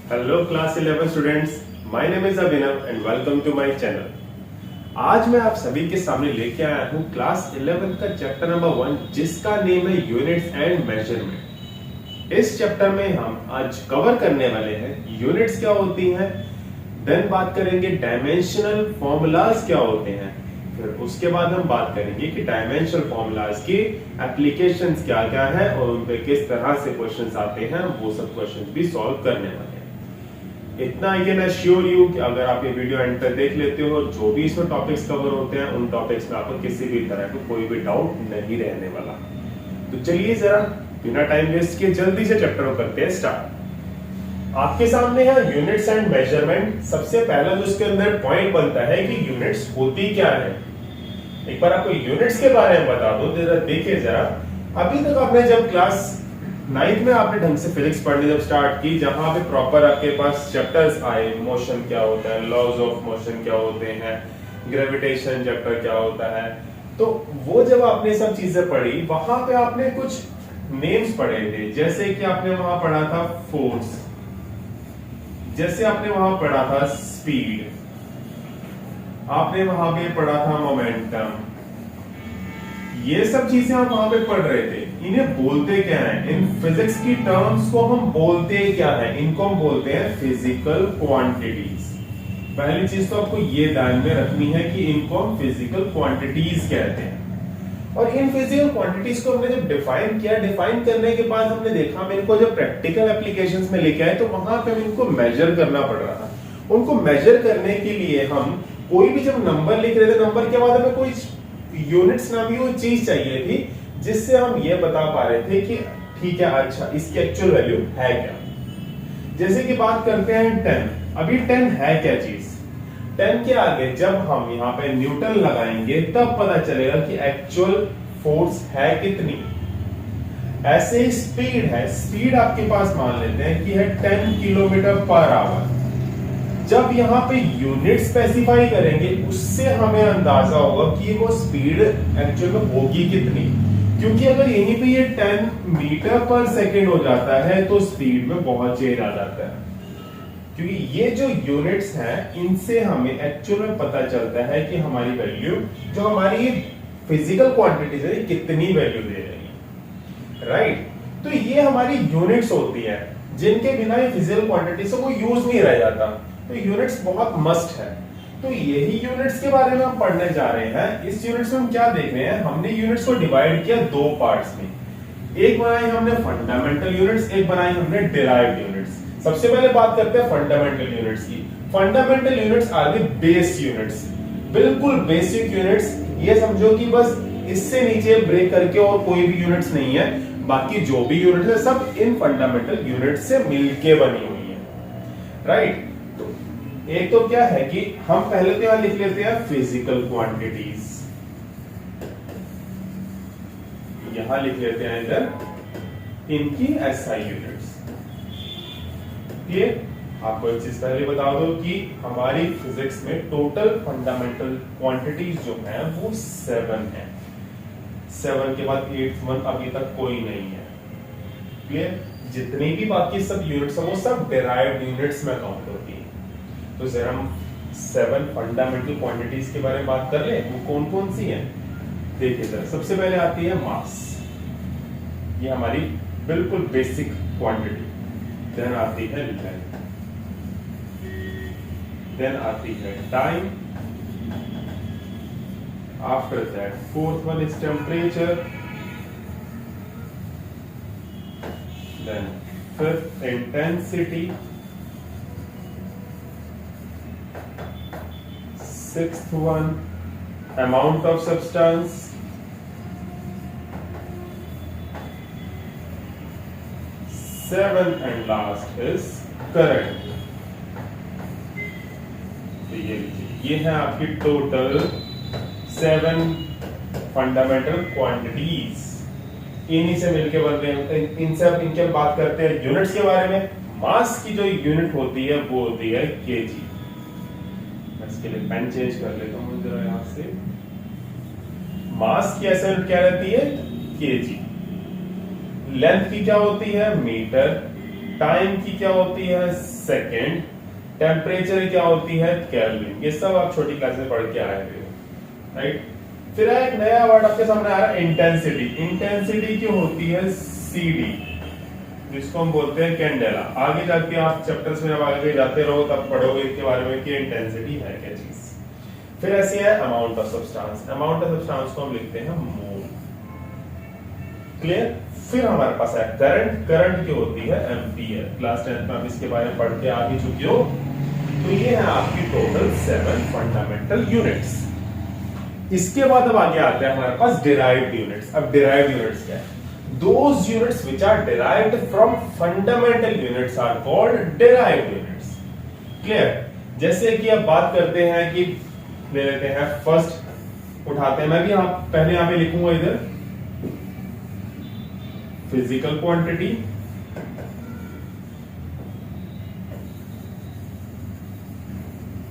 Hello class 11 students, my name is Abhinav and welcome to my channel. आज मैं आप सभी के सामने लेके आया हूँ क्लास 11 का चैप्टर नंबर 1 जिसका नेम है यूनिट्स एंड मेजरमेंट। इस चैप्टर में हम आज कवर करने वाले हैं यूनिट्स क्या होती हैं, देन बात करेंगे डायमेंशनल फॉर्मूलाज क्या होते हैं, फिर उसके बाद हम बात करेंगे कि डायमेंशनल फॉर्मूलाज की एप्लीकेशंस क्या क्या है और उन पे किस तरह से क्वेश्चंस आते हैं, वो सब क्वेश्चंस भी सॉल्व करने वाले हैं। इतना आई कैन अश्योर यू कि अगर आप ये वीडियो एंड तक देख लेते हो, जो भी इसमें टॉपिक्स कवर होते हैं उन टॉपिक्स में आपको किसी भी तरह का कोई भी डाउट नहीं रहने वाला। तो चलिए जरा बिना टाइम वेस्ट किए जल्दी से चैप्टर को करते हैं स्टार्ट। आपके सामने है यूनिट्स एंड मेजरमेंट। सबसे पहला जो इसके अंदर पॉइंट बनता है कि यूनिट्स होती क्या है। एक बार आपको यूनिट्स के बारे में बता दो, जरा देखिए जरा। अभी तक आपने जब क्लास 9th में आपने ढंग से फिजिक्स पढ़नी जब स्टार्ट की, जहां पे प्रॉपर आपके पास चैप्टर्स आए, मोशन क्या होता है, लॉज ऑफ मोशन क्या होते हैं, ग्रेविटेशन चैप्टर क्या होता है, तो वो जब आपने सब चीजें पढ़ी वहां पे आपने कुछ नेम्स पढ़े थे। जैसे कि आपने वहां पढ़ा था फोर्स, जैसे आपने वहां पढ़ा था स्पीड, आपने वहां पे पढ़ा था मोमेंटम। ये सब चीजें आप वहां पे पढ़ रहे थे। इन्हें बोलते क्या है, इन फिजिक्स की टर्म्स को हम बोलते क्या है, इनको हम बोलते हैं फिजिकल क्वांटिटीज। पहली चीज तो आपको ये ध्यान में रखनी है कि इनको हम फिजिकल क्वांटिटीज कहते हैं। और इन फिजिकल क्वांटिटीज को हमने जब डिफाइन किया, डिफाइन करने के बाद हमने देखा हम इनको जब प्रैक्टिकल एप्लीकेशंस में लेके आए तो वहां पे हम इनको मेजर करना पड़ रहा था। उनको मेजर करने के लिए हम कोई भी जब नंबर लिख रहे थे, नंबर के बाद हमें कोई यूनिट्स नामी वो चीज चाहिए थी जिससे हम ये बता पा रहे थे कि ठीक है, अच्छा इसकी एक्चुअल वैल्यू है क्या। जैसे कि बात करते हैं 10। अभी 10 है क्या चीज। 10 के आगे जब हम यहाँ पे न्यूटन लगाएंगे तब पता चलेगा कि एक्चुअल फोर्स है कितनी। ऐसे ही स्पीड है, स्पीड आपके पास मान लेते हैं कि है 10 किलोमीटर पर आवर। जब यहाँ पे यूनिट स्पेसिफाई करेंगे उससे हमें अंदाजा होगा कि वो स्पीड एक्चुअल में होगी कितनी। क्योंकि अगर यहीं पे ये 10 मीटर पर सेकेंड हो जाता है तो स्पीड में बहुत चेंज आ जाता है। क्योंकि ये जो यूनिट्स हैं इनसे हमें एक्चुअल में पता चलता है कि हमारी वैल्यू, जो हमारी फिजिकल क्वांटिटीज है, कितनी वैल्यू दे रही है, राइट। तो ये हमारी यूनिट्स होती है जिनके बिना ये फिजिकल क्वांटिटी से कोई यूज नहीं रह जाता। तो यूनिट्स बहुत मस्ट है। तो यही यूनिट्स के बारे में हम पढ़ने जा रहे हैं। इस यूनिट्स में हम क्या देख रहे हैं, हमने यूनिट्स को डिवाइड किया दो पार्ट्स में। एक बनाई हमने फंडामेंटल यूनिट्स, एक बनाई हमने डिराइव्ड यूनिट्स। सबसे पहले बात करते हैं फंडामेंटल यूनिट्स की। Fundamental units are the base units, बिल्कुल बेसिक यूनिट्स। ये समझो कि बस इससे नीचे ब्रेक करके और कोई भी यूनिट्स नहीं है, बाकी जो भी यूनिट्स है सब इन फंडामेंटल यूनिट्स से मिलके बनी हुई है, राइट। एक तो क्या है कि हम पहले तो यहां लिख लेते हैं फिजिकल क्वांटिटीज, यहां लिख लेते हैं इधर इनकी एसआई यूनिट्स। क्लियर। आपको एक चीज पहले बता दो कि हमारी फिजिक्स में टोटल फंडामेंटल क्वांटिटीज जो है वो 7 है। 7 के बाद 8th वन अभी तक कोई नहीं है। क्लियर। जितनी भी बाकी सब यूनिट्स है वो सब डिराइव्ड यूनिट्स में काउंट होती है। तो जरा हम 7 फंडामेंटल क्वांटिटीज के बारे में बात कर ले, वो कौन कौन सी हैं। देखिए जरा, सबसे पहले आती है मास, ये हमारी बिल्कुल बेसिक क्वांटिटी। देन आती है लेंथ, देन आती है time, after that fourth one is temperature, then fifth intensity, sixth one amount of substance, seventh and last is current। तो ये है आपकी टोटल 7 फंडामेंटल क्वांटिटीज। इन्हीं से मिलके बन रहे हैं। इनसे अब इनके बात करते हैं यूनिट्स के बारे में। मास की जो यूनिट होती है वो होती है केजी। इसके लिए पेन चेंज कर लेता हूं जरा यहां से। मास की ऐसा क्या रहती है, केजी। लेंथ की क्या होती है, मीटर। टाइम की क्या होती है सेकेंड, टेम्परेचर क्या होती है केल्विन। ये सब आप छोटी क्लास में पढ़ के आए हुए हो, राइट। फिर एक नया वर्ड आपके सामने आ रहा है इंटेंसिटी। इंटेंसिटी की होती है सीडी, जिसको हम बोलते हैं कैंडेला। आगे जाके आप चैप्टर्स में जब आगे जाते रहो तब पढ़ोगे इसके बारे में कि इंटेंसिटी है क्या चीज। फिर ऐसी है amount of substance. Amount of substance को हम लिखते हैं मोल। क्लियर। फिर हमारे पास है करंट। करंट की होती है एम्पियर। क्लास 10 में आप इसके बारे में पढ़ के आ ही चुके हो। तो ये है आपकी टोटल 7 फंडामेंटल यूनिट्स। इसके बाद अब आगे आते हैं हमारे पास डिराइव्ड यूनिट्स। अब डिराइव्ड यूनिट्स क्या है? Those units which are derived from fundamental units are called derived units. Clear? जैसे कि अब बात करते हैं कि ले लेते हैं फर्स्ट उठाते हैं, मैं भी पहले यहां पे लिखूंगा इधर फिजिकल क्वांटिटी,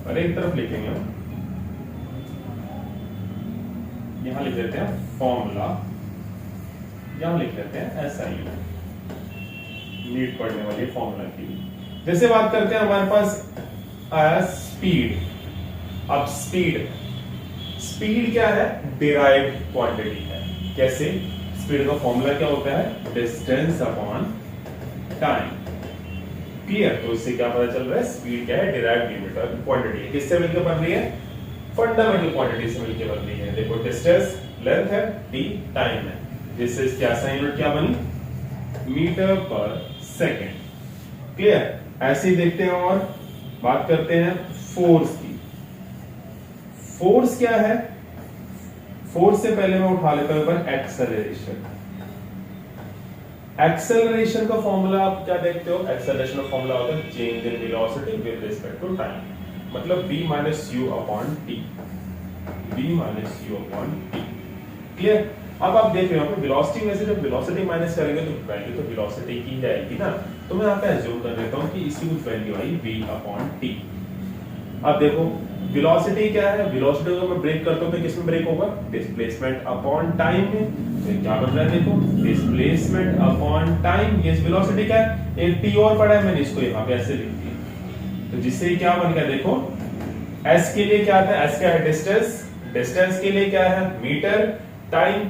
और एक तरफ लिखेंगे हम यहां लिख देते हैं फॉर्मूला, यहां लिख लेते हैं SI, नीट पढ़ने वाली फॉर्मूला की। जैसे बात करते हैं हमारे पास आया स्पीड। अब स्पीड क्या है? डिराइव्ड क्वांटिटी है। कैसे? स्पीड का फॉर्मूला क्या होता है? Distance upon time. क्लियर। तो इससे क्या पता चल रहा है? स्पीड क्या है? डिराइव्ड यूनिट और क्वांटिटी है। किससे मिलकर बन रही है? फंडामेंटल क्वांटिटी से मिलकर बन रही है। देखो डिस्टेंस लेंथ है, टी टाइम है, जिससे इसकी आसान यूनिट क्या बनी? मीटर पर सेकेंड। क्लियर। ऐसे ही देखते हैं और बात करते हैं फोर्स की। फोर्स क्या है? फोर्स से पहले मैं उठा लेता हूं एक्सेलरेशन। एक्सेलरेशन का फॉर्मूला आप क्या देखते हो? एक्सेलरेशन का फॉर्मूला होता है change in velocity with respect to time, मतलब v minus u upon t. v minus u upon t. Clear. अब आप देख रहे हो वेलोसिटी में से जब वेलोसिटी माइनस करेंगे तो वैल्यू तो वेलोसिटी की जाएगी ना, तो मैं यहाँ पे एज्यूम कर लेता हूँ कि इसकी कुछ वैल्यू आई v अपॉन टी। अब देखो वेलोसिटी क्या है? वेलोसिटी को मैं ब्रेक करता हूँ तो किस में ब्रेक होगा? डिस्प्लेसमेंट अपॉन टाइम में। तो क्या बन रहा है? देखो डिस्प्लेसमेंट अपॉन टाइम। ये वेलोसिटी क्या है? एक टी और पड़ा है, मैंने इसको यहाँ पे ऐसे लिख दिया, तो जिससे क्या बन गया? देखो s के लिए क्या था? s क्या है? डिस्टेंस। डिस्टेंस के लिए क्या है? मीटर। टाइम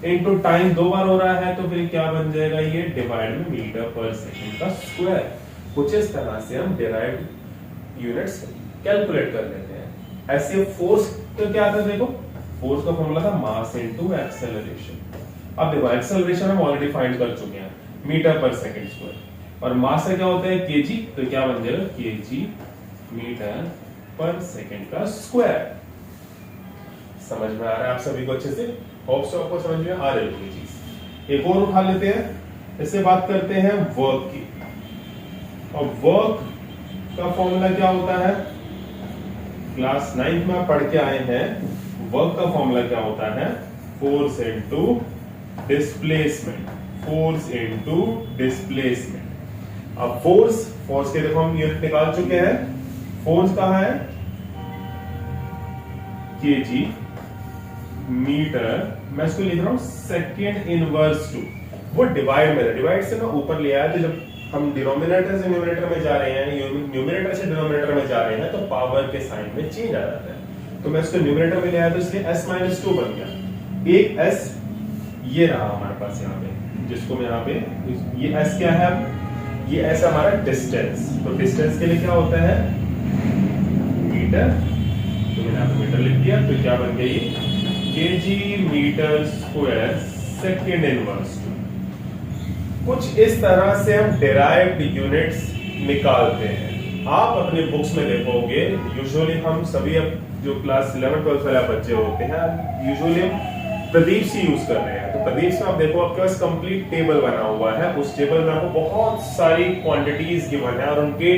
इनटू टाइम दो बार हो रहा है, तो फिर क्या बन जाएगा? ये डिवाइड में मीटर पर सेकंड का स्क्वायर। कुछ इस तरह से हम डिराइव्ड यूनिट्स कैलकुलेट कर लेते हैं। ऐसे फोर्स तो क्या था? देखो फोर्स का फॉर्मूला था मास इनटू एक्सेलरेशन। अब देखो एक्सेलरेशन हम ऑलरेडी फाइंड कर चुके हैं, मीटर पर सेकंड स्क्वायर, और मास का क्या होता है? केजी। तो क्या बन जाएगा? केजी मीटर पर सेकंड का स्क्वायर। समझ में आ रहा है आप सभी को अच्छे से? होप सो आपको समझ में आ रही होगी चीज। एक और उठा लेते हैं। इससे बात करते हैं वर्क की। और वर्क का फॉर्मूला क्या होता है? क्लास 9 में आप पढ़ के आए हैं। वर्क का फॉर्मूला क्या होता है? Force into displacement. Force into displacement. अब फोर्स के देखो हम यूनिट निकाल चुके हैं। फोर्स कहां है? KG metre. मैं इसको लिख रहा हूं सेकेंड इनवर्स टू, वो डिवाइड में, डिवाइड से मैं ऊपर ले आया, तो जब हम डिनोमिनेटर से न्यूमरेटर में जा रहे हैं, न्यूमरेटर से डिनोमिनेटर में जा रहे हैं, तो पावर के साइन में चेंज आ जाता है। तो मैं इसको न्यूमरेटर में ले आया, तो इसलिए s माइनस 2 बन गया। एक s ये रहा हमारे पास यहाँ पे, जिसको मैं यहाँ पे, ये s क्या है? अब ये s हमारा डिस्टेंस। तो डिस्टेंस के लिए क्या होता है? मीटर। तो मैंने यहाँ पे मीटर लिख दिया, तो क्या बन गया? ये KG metre square second inverse two. कुछ इस तरह से हम डिराइव्ड यूनिट्स निकालते हैं। आप अपने बुक्स में देखोगे, यूजुअली हम सभी अब जो क्लास 11-12 वाले बच्चे होते हैं, यूजुअली हम प्रदीप सी यूज कर रहे हैं। तो प्रदीप से आप देखो, आपके पास कंप्लीट टेबल बना हुआ है। उस टेबल में आपको बहुत सारी क्वांटिटीज गिवन है और उनके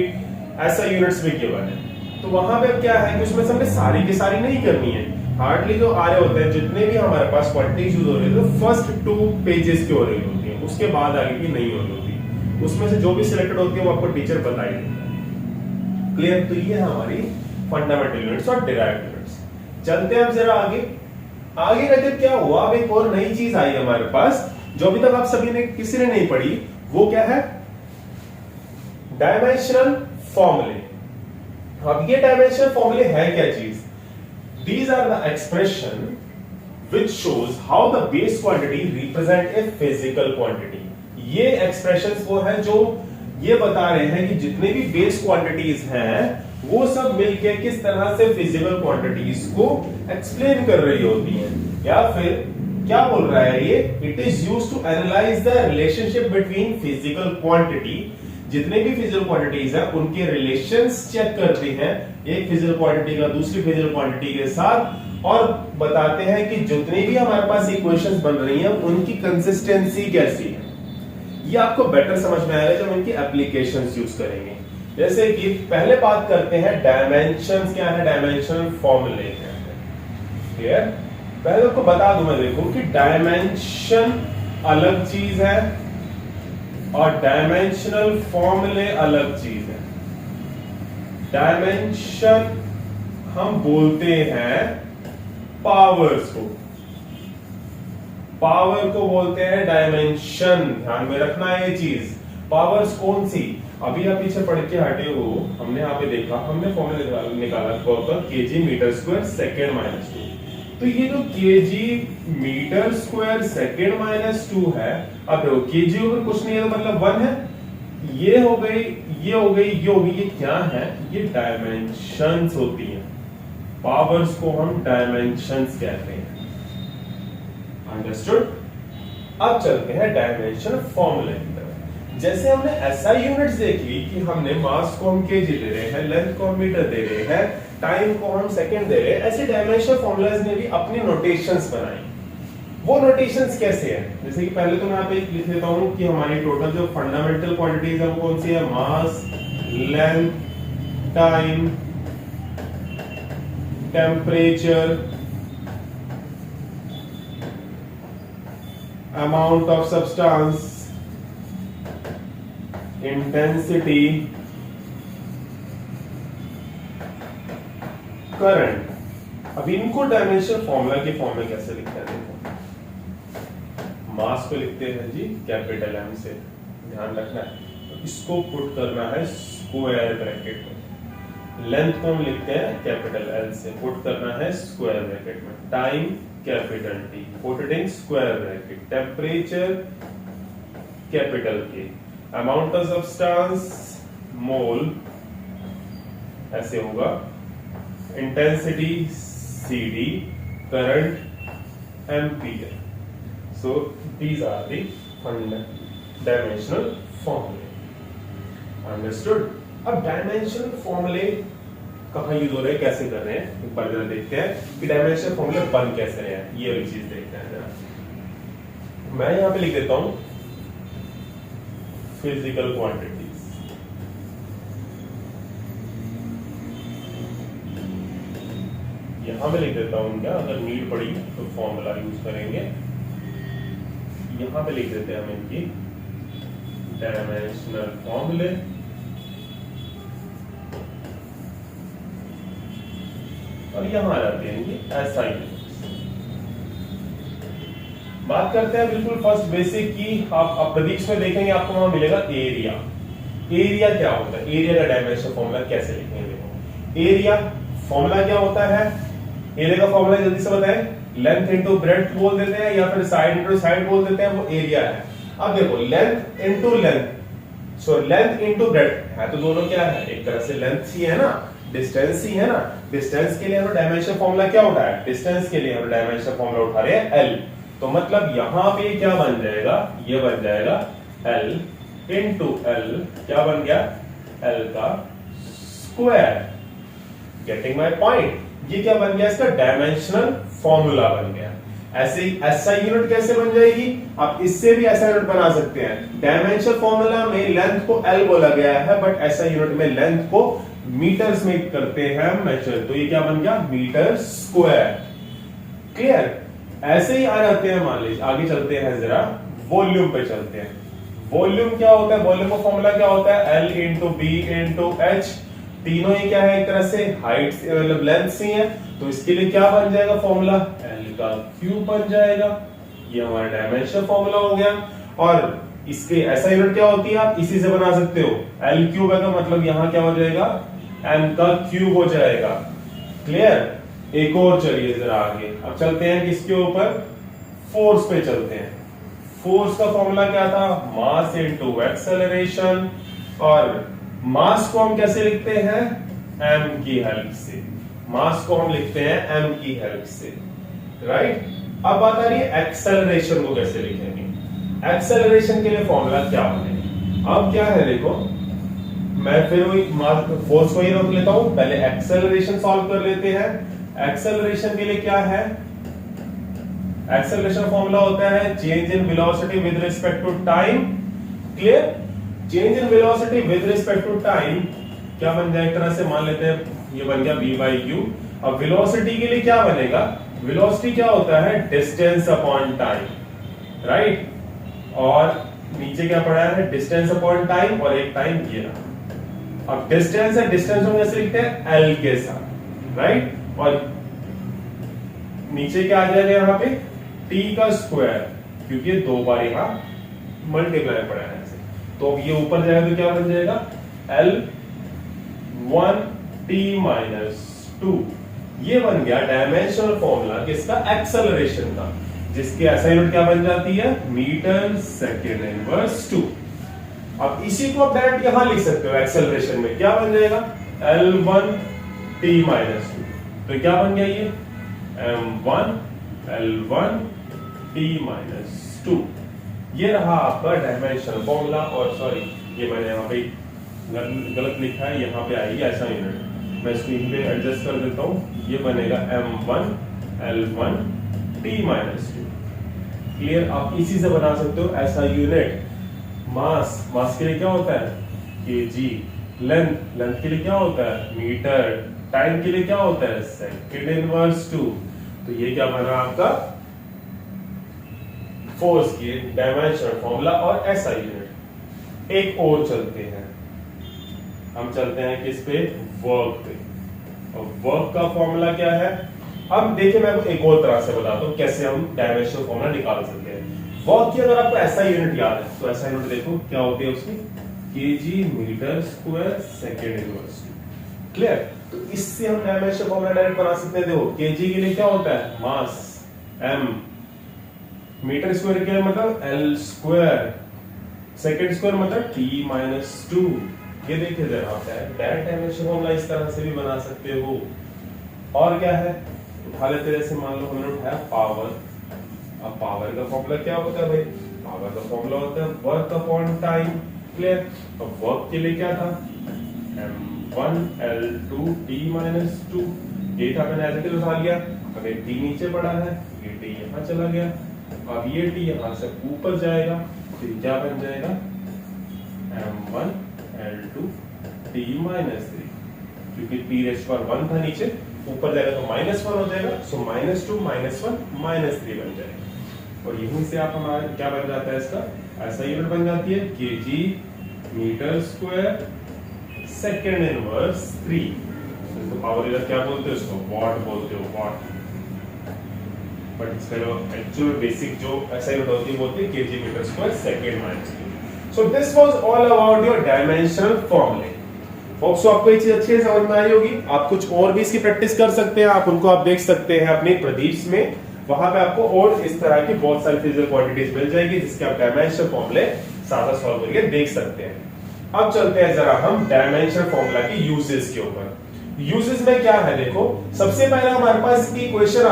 ऐसा यूनिट्स भी गिवन है। तो वहां पे क्या है कि उसमें से हमें सारी की सारी नहीं करनी है। हार्डली जो आ रहे होते हैं, जितने भी हमारे पास क्वांटिटीज यूज हो रही है, तो फर्स्ट 2 पेजेस की हो रही होती है, उसके बाद आगे की नहीं हो रही होती। उसमें से जो भी सिलेक्टेड होती है वो आपको टीचर बताई देता है। क्लियर। तो ये है हमारी फंडामेंटल यूनिट्स और डिराइव्ड यूनिट्स। चलते हैं अब जरा आगे। आगे जाकर क्या हुआ? अब एक और नई चीज आई हमारे पास, जो अभी तक आप सभी ने किसी ने नहीं पढ़ी। वो क्या है? डायमेंशनल फॉर्मूले। अब ये डायमेंशनल फॉर्मूले है क्या चीज? These are the expression which shows how the base quantity represent a physical quantity। ये एक्सप्रेशंस वो है जो ये बता रहे हैं कि जितने भी बेस क्वांटिटीज हैं वो सब मिलके किस तरह से फिजिकल क्वांटिटीज को एक्सप्लेन कर रही होती हैं। या फिर क्या बोल रहा है ये? It is used to analyse the relationship between physical quantity. जितने भी फिजिकल क्वांटिटीज हैं उनके रिलेशंस चेक करते हैं एक फिजिकल क्वांटिटी का दूसरी फिजिकल क्वांटिटी के साथ, और बताते हैं कि जितनी भी हमारे पास इक्वेशंस बन रही हैं उनकी कंसिस्टेंसी कैसी है। ये आपको बेटर समझ में आएगा जब इनकी एप्लीकेशंस यूज करेंगे। जैसे कि पहले बात करते हैं डायमेंशंस क्या है, डायमेंशनल फॉर्मूले क्या है। क्लियर? पहले आपको बता दूं मैं, देखो कि डायमेंशन अलग चीज है और डायमेंशनल फॉर्मूले अलग चीज है। डायमेंशन हम बोलते हैं पावर्स को, पावर को बोलते हैं डायमेंशन। ध्यान में रखना है ये चीज। पावर्स कौन सी? अभी आप पीछे पढ़ के हटे हो, हमने यहाँ पे देखा, हमने फॉर्मूला निकाला KG metre square second minus 2। तो ये जो KG metre square second minus 2 है, अब देखो केजी ऊपर कुछ नहीं है तो मतलब 1 है। ये हो गई, ये हो गई, ये हो गई। ये क्या है? ये डायमेंशंस होती हैं। पावर्स को हम डायमेंशंस कहते हैं। अंडरस्टूड? अब चलते हैं डायमेंशन फॉर्मूले की तरफ। जैसे हमने एसआई यूनिट्स देखी कि हमने मास को हम केजी दे रहे हैं, लेंथ को हम मीटर दे रहे हैं, टाइम को हम सेकंड दे रहे हैं, ऐसे डायमेंशन फॉर्मूलाज ने भी अपनी नोटेशंस बनाई। वो नोटेशंस कैसे हैं? जैसे कि पहले तो मैं यहाँ पे लिख देता हूं कि हमारी टोटल जो फंडामेंटल क्वांटिटीज है वो कौन सी है? Mass, length, time, temperature, amount of substance, intensity, current। अब इनको डायमेंशन फॉर्मूला के फॉर्म में कैसे लिखते हैं? देखो, मास को लिखते हैं जी कैपिटल एम से, ध्यान रखना है। तो इसको पुट करना है स्क्वायर ब्रैकेट में। लेंथ को हम लिखते हैं कैपिटल एल से, पुट करना है स्क्वायर ब्रैकेट में। Time capital T, put it in square bracket. Temperature capital K, amount of substance mole ऐसे होगा, intensity CD, current ampere. So these are the dimensional फॉर्मूले। अंडरस्टूड? अब डायमेंशनल फॉर्मूले कहां यूज हो रहे हैं, कैसे कर रहे हैं, एक बार जरा देखते हैं कि डायमेंशनल फॉर्मूले बन कैसे रहे हैं। ये वाली चीज देखते हैं जरा। मैं यहां पे लिख देता हूं फिजिकल क्वांटिटीज। यहां पे लिख देता हूं क्या, अगर नीड पड़ी तो फॉर्मूला यूज करेंगे। यहां पे लिख देते हैं हम इनकी डायमेंशनल फॉर्मूले। और यहां आ जाते हैं ये एसआई यूनिट्स। बात करते हैं बिल्कुल फर्स्ट बेसिक की। आप प्रदीक्ष में देखेंगे आपको वहां मिलेगा एरिया। एरिया क्या होता है? एरिया का डायमेंशन फॉर्मूला कैसे लिखेंगे? देखो, एरिया फॉर्मूला क्या होता है? एरिया का फॉर्मूला जल्दी से बताएं। लेंथ इनटू ब्रेड्थ बोल देते हैं या फिर साइड इनटू साइड बोल देते हैं, वो एरिया है। अब देखो, length into length, so length into breadth है तो दोनों क्या है? एक तरह से लेंथ ही है ना, डिस्टेंस ही है ना। डिस्टेंस के लिए हम डायमेंशन फॉर्मूला क्या उठाया? डिस्टेंस के लिए हम डायमेंशन फॉर्मूला उठा रहे हैं एल। तो मतलब यहां पे क्या बन जाएगा? ये बन जाएगा एल इनटू एल। क्या बन गया? एल का स्क्वायर। Getting my point? ये क्या बन गया? इसका डायमेंशनल फॉर्मूला बन गया। ऐसे ही एसआई यूनिट कैसे बन जाएगी? आप इससे भी एसआई यूनिट बना सकते हैं। डायमेंशन फॉर्मूला में लेंथ को एल बोला गया है, बट एसआई यूनिट में लेंथ को मीटर्स में करते हैं मेजर। तो ये क्या बन गया? Metre square. क्लियर? ऐसे ही आ जाते हैं। मान लीजिए आगे चलते हैं, जरा वॉल्यूम पे चलते हैं। वॉल्यूम क्या होता है? वॉल्यूम का फॉर्मूला क्या होता है? L into B into H. तीनों ही क्या है? एक तरह से हाइट मतलब लेंथ ही है, तो इसके लिए क्या बन जाएगा फॉर्मूला? एल का क्यूब बन जाएगा। ये हमारा डायमेंशन फॉर्मूला हो गया। और इसके ऐसा यूनिट क्या होती है आप इसी से बना सकते हो, एल क्यूब है, का मतलब यहां क्या हो जाएगा, एम का क्यूब हो जाएगा। क्लियर। एक और चलिए जरा आगे, अब चलते हैं किसके ऊपर, फोर्स पे चलते हैं। फोर्स का फॉर्मूला क्या था, मास इनटू एक्सेलरेशन, और मास को हम कैसे लिखते हैं, एम की हेल्प से। मास को हम लिखते हैं एम की हेल्प से, राइट। अब बात आ रही है एक्सेलरेशन को कैसे लिखेंगे। एक्सेलरेशन के लिए फॉर्मूला क्या बनेगा, अब क्या है देखो, मैं फिर वही फोर्स को ही रोक लेता हूं, पहले एक्सेलरेशन सॉल्व कर लेते हैं। एक्सेलरेशन के लिए क्या है, एक्सेलरेशन फॉर्मूला होता है change in velocity with respect to time. Clear. Change in velocity with respect to time क्या बन जाए, एक तरह से मान लेते हैं ये बन गया v बाई यू। अब वेलोसिटी के लिए क्या बनेगा, वेलोसिटी क्या होता है, डिस्टेंस अपॉन टाइम, राइट। और नीचे क्या पड़ा है, डिस्टेंस अपॉन टाइम, और एक टाइम ये रहा। अब डिस्टेंस है, डिस्टेंस हम कैसे लिखते हैं, एल के साथ, राइट। और नीचे क्या आ जाएगा यहाँ पे, टी का स्क्वायर, क्योंकि ये दो बार यहाँ मल्टीप्लाई पड़ा है ऐसे, तो ये ऊपर जाएगा तो क्या बन जाएगा, एल 1 टी माइनस 2। ये बन गया डायमेंशनल फॉर्मूला किसका, एक्सेलरेशन का, जिसकी ऐसा यूनिट क्या बन जाती है, मीटर सेकेंड इनवर्स 2। अब इसी को आप डायरेक्ट यहां लिख सकते हो, एक्सेलरेशन में क्या बन जाएगा, L1 t माइनस 2। तो क्या बन गया ये, M1 L1 t माइनस 2। ये रहा आपका डायमेंशनल फॉर्मूला। और सॉरी, ये मैंने यहाँ पे गलत लिखा है, यहाँ पे आएगी ऐसा यूनिट, मैं स्क्रीन पे एडजस्ट कर देता हूँ। ये बनेगा M1 L1 t minus 2। Clear. आप इसी से बना सकते हो ऐसा यूनिट। मास, मास के लिए क्या होता है, केजी। लेंथ, लेंथ के लिए क्या होता है, मीटर। टाइम के लिए क्या होता है, सेकंड इनवर्स 2। तो ये क्या बना आपका, फोर्स की डायमेंशन फॉर्मूला और ऐसा यूनिट। एक और चलते हैं, हम चलते हैं किस पे, वर्क पे। और वर्क का फॉर्मूला क्या है, अब देखिए मैं आपको एक और तरह से बताता हूं कैसे हम डायमेंशनल फॉर्मूला निकाल सकते हैं। वर्क की अगर आपको ऐसा यूनिट याद है, तो ऐसा यूनिट देखो क्या होती है उसकी, KG metre square second inverse 2। Clear. तो इससे हम डायमेंशनल फॉर्मूला डायरेक्ट बना सकते हैं। देखो केजी के लिए क्या होता है, मास m, मीटर स्क्वायर के लिए मतलब l स्क्वायर, सेकंड स्क्वायर मतलब t माइनस 2। ये देखिए जरा, आप डायरेक्ट डायमेंशनल फॉर्मूला इस तरह से भी बना सकते हो। और क्या है, उठा लेते हैं, जैसे मान लो हमने उठाया पावर। अब पावर का फॉर्मूला क्या होता है भाई, पावर का फॉर्मूला होता है वर्क अपॉन टाइम। क्लियर। अब वर्क के लिए क्या था, m1 L2 t माइनस 2। ये था, मैंने ऐसे उठा लिया। अब एक t नीचे पड़ा है, ये t यहाँ चला गया। अब ये t यहाँ से ऊपर जाएगा, तो क्या बन जाएगा, m1 L2 t माइनस 3। क्योंकि t रेस्ट पर 1 था, नीचे ऊपर जाएगा तो -1 हो जाएगा, सो -2 -1 -3 बन जाएगा। और यहीं से आप हमारा क्या बन जाता है, इसका ऐसा यूनिट बन जाती है, KG metre square second inverse 3। इसको पावर यूनिट क्या बोलते हो, इसको वॉट बोलते हो, वॉट। बट इसका जो एक्चुअल बेसिक जो ऐसा यूनिट होती है, बोलते हैं KG metre square second minus 2। So this was all about your dimensional फॉर्मूले। होप्स आपको ये चीज अच्छे से समझ में आई होगी। आप कुछ और भी इसकी प्रैक्टिस कर सकते हैं, आप उनको आप देख सकते हैं अपने प्रदीप्स में। वहां पे आपको और इस तरह की बहुत सारी फिजिकल क्वांटिटीज मिल जाएगी, जिसके आप डायमेंशनल फॉर्मूले साथ सॉल्व करके देख सकते हैं। अब चलते हैं जरा हम डायमेंशनल फॉर्मूला की यूजेस के ऊपर। यूजेस में क्या है, देखो सबसे पहले हमारे पास की क्वेश्चन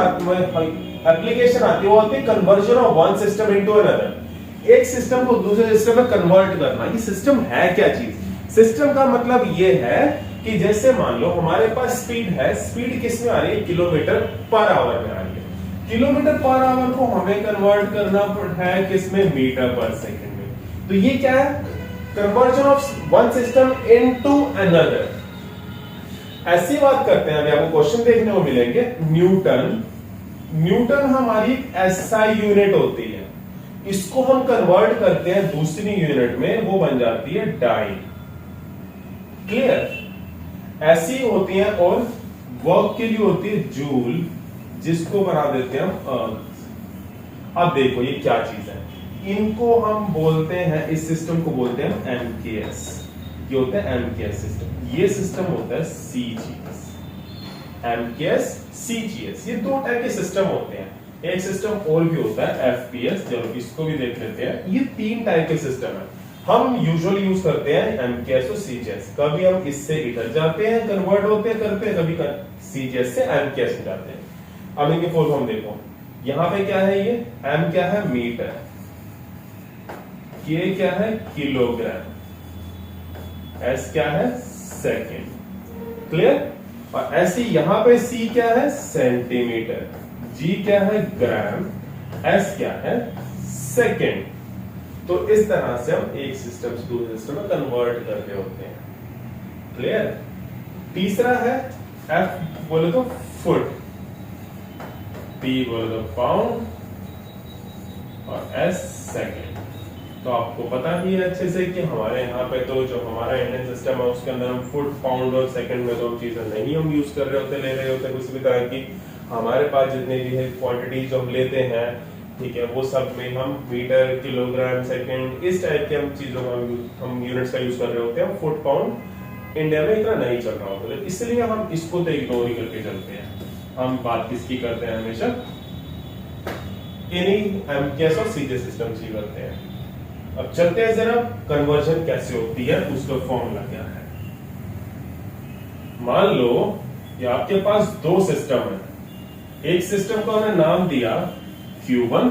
एप्लीकेशन आती है, वो होती है conversion of one system into another. एक सिस्टम को दूसरे सिस्टम में कन्वर्ट करना। ये सिस्टम है क्या चीज, सिस्टम का मतलब ये है कि जैसे मान लो हमारे पास स्पीड है, स्पीड किस में आ रही है, किलोमीटर पर आवर में आ रही है। किलोमीटर पर आवर को हमें कन्वर्ट करना है किसमें, मीटर पर सेकंड में। तो ये क्या है, conversion of one system into another. ऐसी बात करते हैं, अभी आपको क्वेश्चन देखने को मिलेंगे। न्यूटन, न्यूटन हमारी एसआई यूनिट होती है, इसको हम कन्वर्ट करते हैं दूसरी यूनिट में, वो बन जाती है डाइन। क्लियर। ऐसी होती है। और वर्क के लिए होती है जूल, जिसको बना देते हैं हम अर्थ। अब देखो ये क्या चीज है, इनको हम बोलते हैं, इस सिस्टम को बोलते हैं एमकेएस। ये होता है एमकेएस सिस्टम। ये सिस्टम होता है सीजीएस। एमकेएस, सीजीएस, ये दो टाइप के सिस्टम होते हैं। एक सिस्टम और भी होता है एफपीएस, चलो इसको भी देख लेते हैं। ये तीन टाइप के सिस्टम है। हम यूजुअली यूज करते हैं एमकेएस और सीजीएस। कभी हम इससे इधर जाते हैं, कन्वर्ट होते करते हैं, कभी सीजीएस से एमकेएस में जाते हैं। अब इनके फुल फॉर्म देखो, यहां पे क्या है, ये एम क्या है, मीटर, के क्या है, किलोग्राम, एस क्या है, सेकेंड। क्लियर? और ऐसे यहां पे सी क्या है, सेंटीमीटर, जी क्या है, ग्राम, एस क्या है, सेकेंड। तो इस तरह से हम एक सिस्टम से दूसरे सिस्टम में कन्वर्ट कर रहे होते हैं। क्लियर? तीसरा है एफ बोले तो फुट, पी बोले तो पाउंड, और एस सेकेंड। तो आपको पता ही है अच्छे से कि हमारे यहाँ पे तो जो हमारा इंडियन सिस्टम है उसके अंदर हम फुट, पाउंड और सेकंड में तो हम चीजें नहीं हम यूज कर रहे होते, ले रहे होते किसी भी तरह की। हमारे पास जितने भी है क्वांटिटी जो हम लेते हैं, ठीक है, वो सब में हम मीटर, किलोग्राम, सेकंड, इस टाइप के हम चीजों का हम यूनिट्स का यूज कर रहे होते हैं। फुट, पाउंड इंडिया में इतना नहीं चल रहा होता, इसलिए हम इसको तो इग्नोर ही करके चलते हैं। हम बात किसकी करते हैं, हमेशा इन्हीं एमकेएस और सीजीएस सिस्टम की करते हैं। अब चलते हैं जरा कन्वर्जन कैसे होती है, उसका फॉर्मूला क्या है। मान लो कि आपके पास दो सिस्टम है। एक सिस्टम को हमने नाम दिया Q1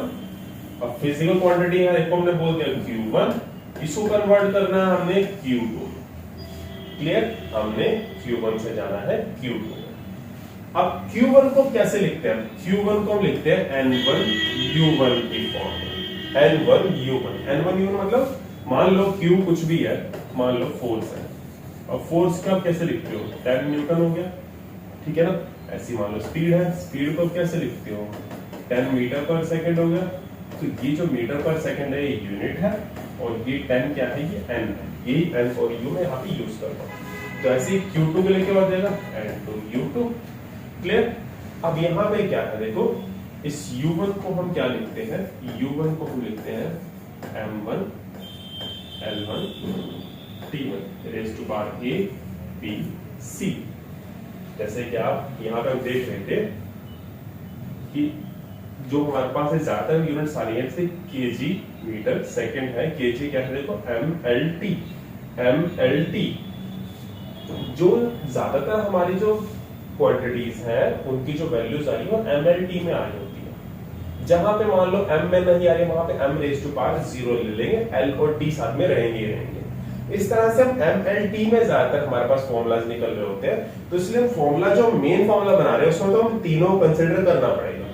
और फिजिकल क्वांटिटी है, एक को हमने बोल दिया Q1, इसको कन्वर्ट करना है हमने Q2। क्लियर? हमने Q1 से जाना है Q2। अब Q1 को कैसे लिखते हैं? Q1 को हम लिखते हैं N1U1 की फॉर्म में। N1U1 मतलब मान लो Q कुछ भी है, मान लो फोर्स है, और फोर्स का कैसे लिखते हो, 10 न्यूटन हो गया, ठीक है ना। ऐसी मान लो स्पीड है, स्पीड को कैसे लिखते हो, 10 मीटर पर सेकंड हो गया। तो ये जो मीटर पर सेकंड है ये यूनिट है, और ये 10 क्या है, ये n है। यही n और u में यहाँ पे यूज करता हूँ। तो ऐसे ही Q2 के लिए क्या हो जाएगा, N2U2। क्लियर? अब यहाँ पे क्या है, देखो इस U1 को हम क्या लिखते हैं, U1 को हम लिखते हैं M1 L1 T1 raise to power A B C। जैसे कि आप यहाँ पे हम देख रहे थे कि जो हमारे पास है ज्यादातर यूनिट्स आ रही है, जैसे केजी मीटर सेकंड है, केजी क्या है, देखो MLT। जो ज्यादातर हमारी जो क्वांटिटीज हैं उनकी जो वैल्यूज आ रही है वो MLT में आ रही होती है। जहां पे मान लो M में नहीं आ रही, वहां पे M रेज़ टू पावर 0 ले लेंगे, L और T साथ में रहेंगे ही रहेंगे। इस तरह से हम MLT में ज्यादातर हमारे पास फॉर्मूलाज निकल रहे होते हैं। तो इसलिए फॉर्मूला जो मेन फॉर्मूला बना रहे हैं उसमें तो हम तीनों कंसिडर करना पड़ेगा।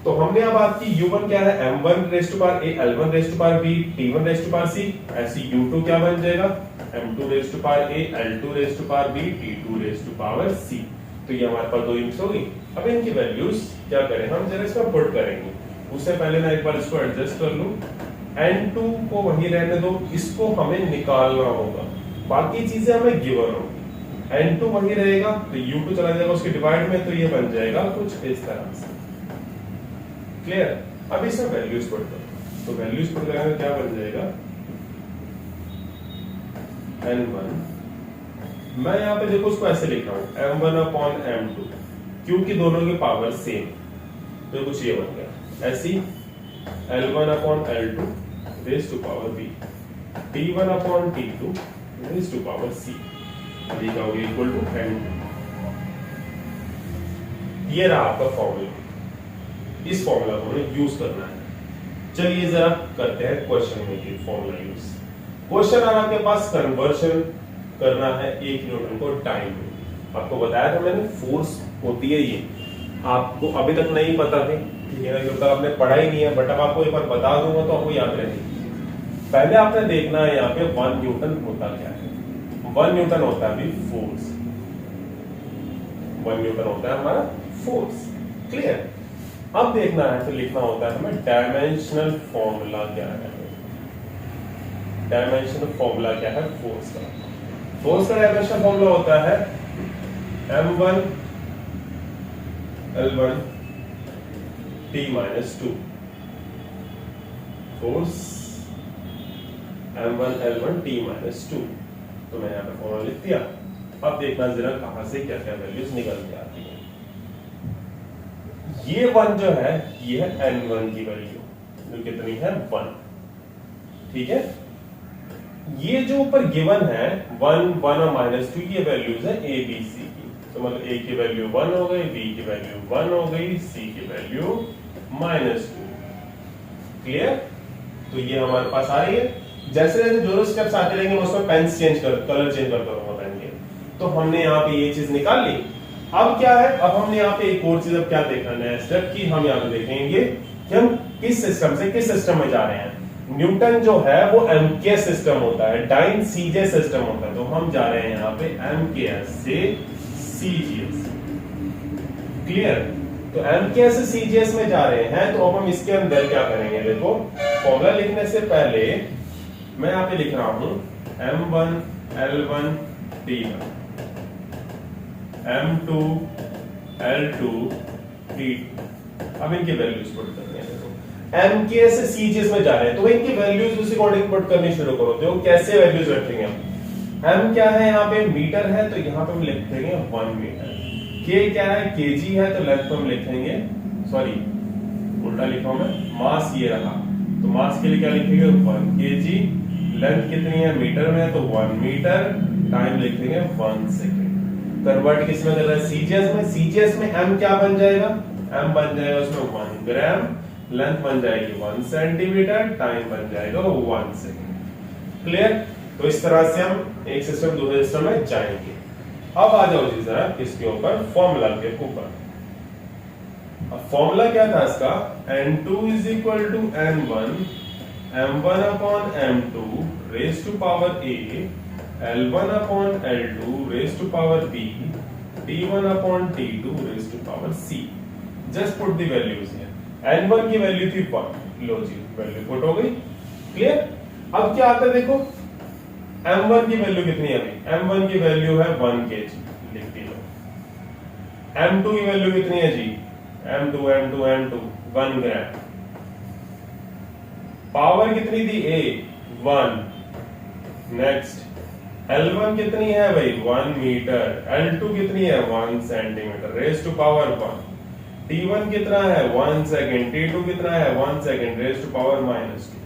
तो हमने अब बात की U1 क्या है, M1 raise to power A, L1 raise to power B, T1 raise to power C। ऐसी U2 क्या बन जाएगा, M2 raise to power A, L2 raise to power B, T2 raise to power C। तो ये हमारे पास दो units होगी। अब इनकी वैल्यूज क्या करें, हम जरा इसमें पुट करेंगे। उससे पहले मैं एक बार इसको एडजस्ट कर लूं। N2 को वही रहने दो, इसको हमें निकालना होगा, बाकी चीजें हमें गिवन होगी। N2 वही रहेगा तो U2 चला जाएगा उसके डिवाइड में, तो ये बन जाएगा कुछ इस तरह से। क्लियर? अब इसमें वैल्यूज पुट करो, तो वैल्यूज पुट करेंगे क्या बन जाएगा, N1 मैं यहाँ पे देखो उसको ऐसे लिख रहा हूँ M1 अपॉन M2, क्योंकि दोनों की पावर सेम, तो कुछ ये बन गया। ऐसी L1 upon L2 raise to power B, T1 upon T2 raise to power C, ये क्या होगा, इक्वल टू N2। ये रहा आपका फॉर्मूला। इस फॉर्मूला को हमें यूज करना है। चलिए जरा करते हैं क्वेश्चन में ये फॉर्मूला यूज। क्वेश्चन आ आपके पास कन्वर्शन करना है 1 न्यूटन को टाइम में। आपको बताया था मैंने, फोर्स होती है ये, आपको अभी तक नहीं पता है, ठीक है ना, क्योंकि आपने पढ़ा ही नहीं है, बट अब आपको एक बार बता दूंगा तो आपको याद रहेगी। पहले आपने देखना है यहाँ पे 1 न्यूटन होता क्या है। 1 न्यूटन होता है अभी फोर्स, 1 न्यूटन होता है हमारा फोर्स। क्लियर? अब देखना है तो लिखना होता है हमें डायमेंशनल फॉर्मूला क्या है। डायमेंशनल फॉर्मूला क्या है फोर्स का। फोर्स का डायमेंशनल फॉर्मूला होता है M1 L1 T-2। Force m1 L1 T - 2। तो मैं यहाँ पे फॉर्मूला लिख दिया। अब देखना जरा कहां से क्या क्या वैल्यूज निकल के आती है। ये 1 जो है ये है n1 की वैल्यू, जो कितनी है 1। ठीक है, ये जो ऊपर गिवन है 1 1 और -2, ये वैल्यूज है a b c की। तो मतलब a की वैल्यू 1 हो गई, b की वैल्यू 1 हो गई, c की वैल्यू -2। क्लियर? तो ये हमारे पास आ रही है। जैसे जैसे जो स्टेप्स आते रहेंगे उसमें पेन चेंज कर, कलर चेंज करते रहूंगा पेन के। तो हमने यहाँ पे ये चीज निकाल ली। अब क्या है, अब हमने यहाँ पे एक और चीज अब क्या देखना है स्टेप की, हम यहाँ पे देखेंगे कि हम किस सिस्टम से किस सिस्टम में जा रहे हैं। न्यूटन जो है वो एमकेएस सिस्टम होता है, डाइन सीजे सिस्टम होता है। तो हम जा रहे हैं यहाँ पे एमकेएस से सीजीएस। क्लियर? तो एमकेएस से सीजीएस में जा रहे हैं। तो अब हम इसके अंदर क्या करेंगे, देखो फॉर्मूला लिखने से पहले मैं यहाँ पे लिख रहा हूं m1 L1 T1 m2 L2 T2। अब इनकी वैल्यूज पुट करनी है। देखो एमकेएस से सीजीएस में जा रहे हैं तो इनकी वैल्यूज उसी अकॉर्डिंग पुट करनी शुरू करो। देखो कैसे वैल्यूज रखेंगे हम। m क्या है यहाँ पे मीटर है, तो यहाँ पे हम लिख देंगे 1 मीटर। k क्या है, kg है, तो लेंथ हम लिखेंगे, सॉरी उल्टा लिखा मैं, मास ये रहा। तो मास के लिए क्या लिखेंगे 1 kg, लेंथ कितनी है मीटर में, तो 1 मीटर, टाइम लिखेंगे 1 सेकंड। कन्वर्ट किस में कर रहा है, सीजीएस में। सीजीएस में m क्या बन जाएगा, m बन जाएगा उसमें 1 ग्राम, लेंथ बन जाएगी 1 सेंटीमीटर, टाइम बन जाएगा 1 सेकंड। क्लियर? तो इस तरह से हम एक सिस्टम दूसरे सिस्टम में जाएंगे। अब आ जाओ जी जरा इसके ऊपर फॉर्मूला के ऊपर। अब फॉर्मूला क्या था इसका, n2 = n1 m1 upon m2 raised to power a, l1 upon l2 raised to power b, t1 upon t2 raised to power c। just put the values here। n1 की value थी 1, लो जी value put हो गई। Clear? अब क्या आता है देखो, m1 की वैल्यू कितनी है अभी, m1 की वैल्यू है 1 kg, लिख दी लो। m2 की वैल्यू कितनी है जी, m2 1 ग्राम। पावर कितनी थी a 1। नेक्स्ट L1 कितनी है भाई 1 मीटर, L2 कितनी है 1 centimetre, raise to power 1। T1 कितना है 1 सेकंड, T2 कितना है 1 सेकंड, रेज टू पावर -2।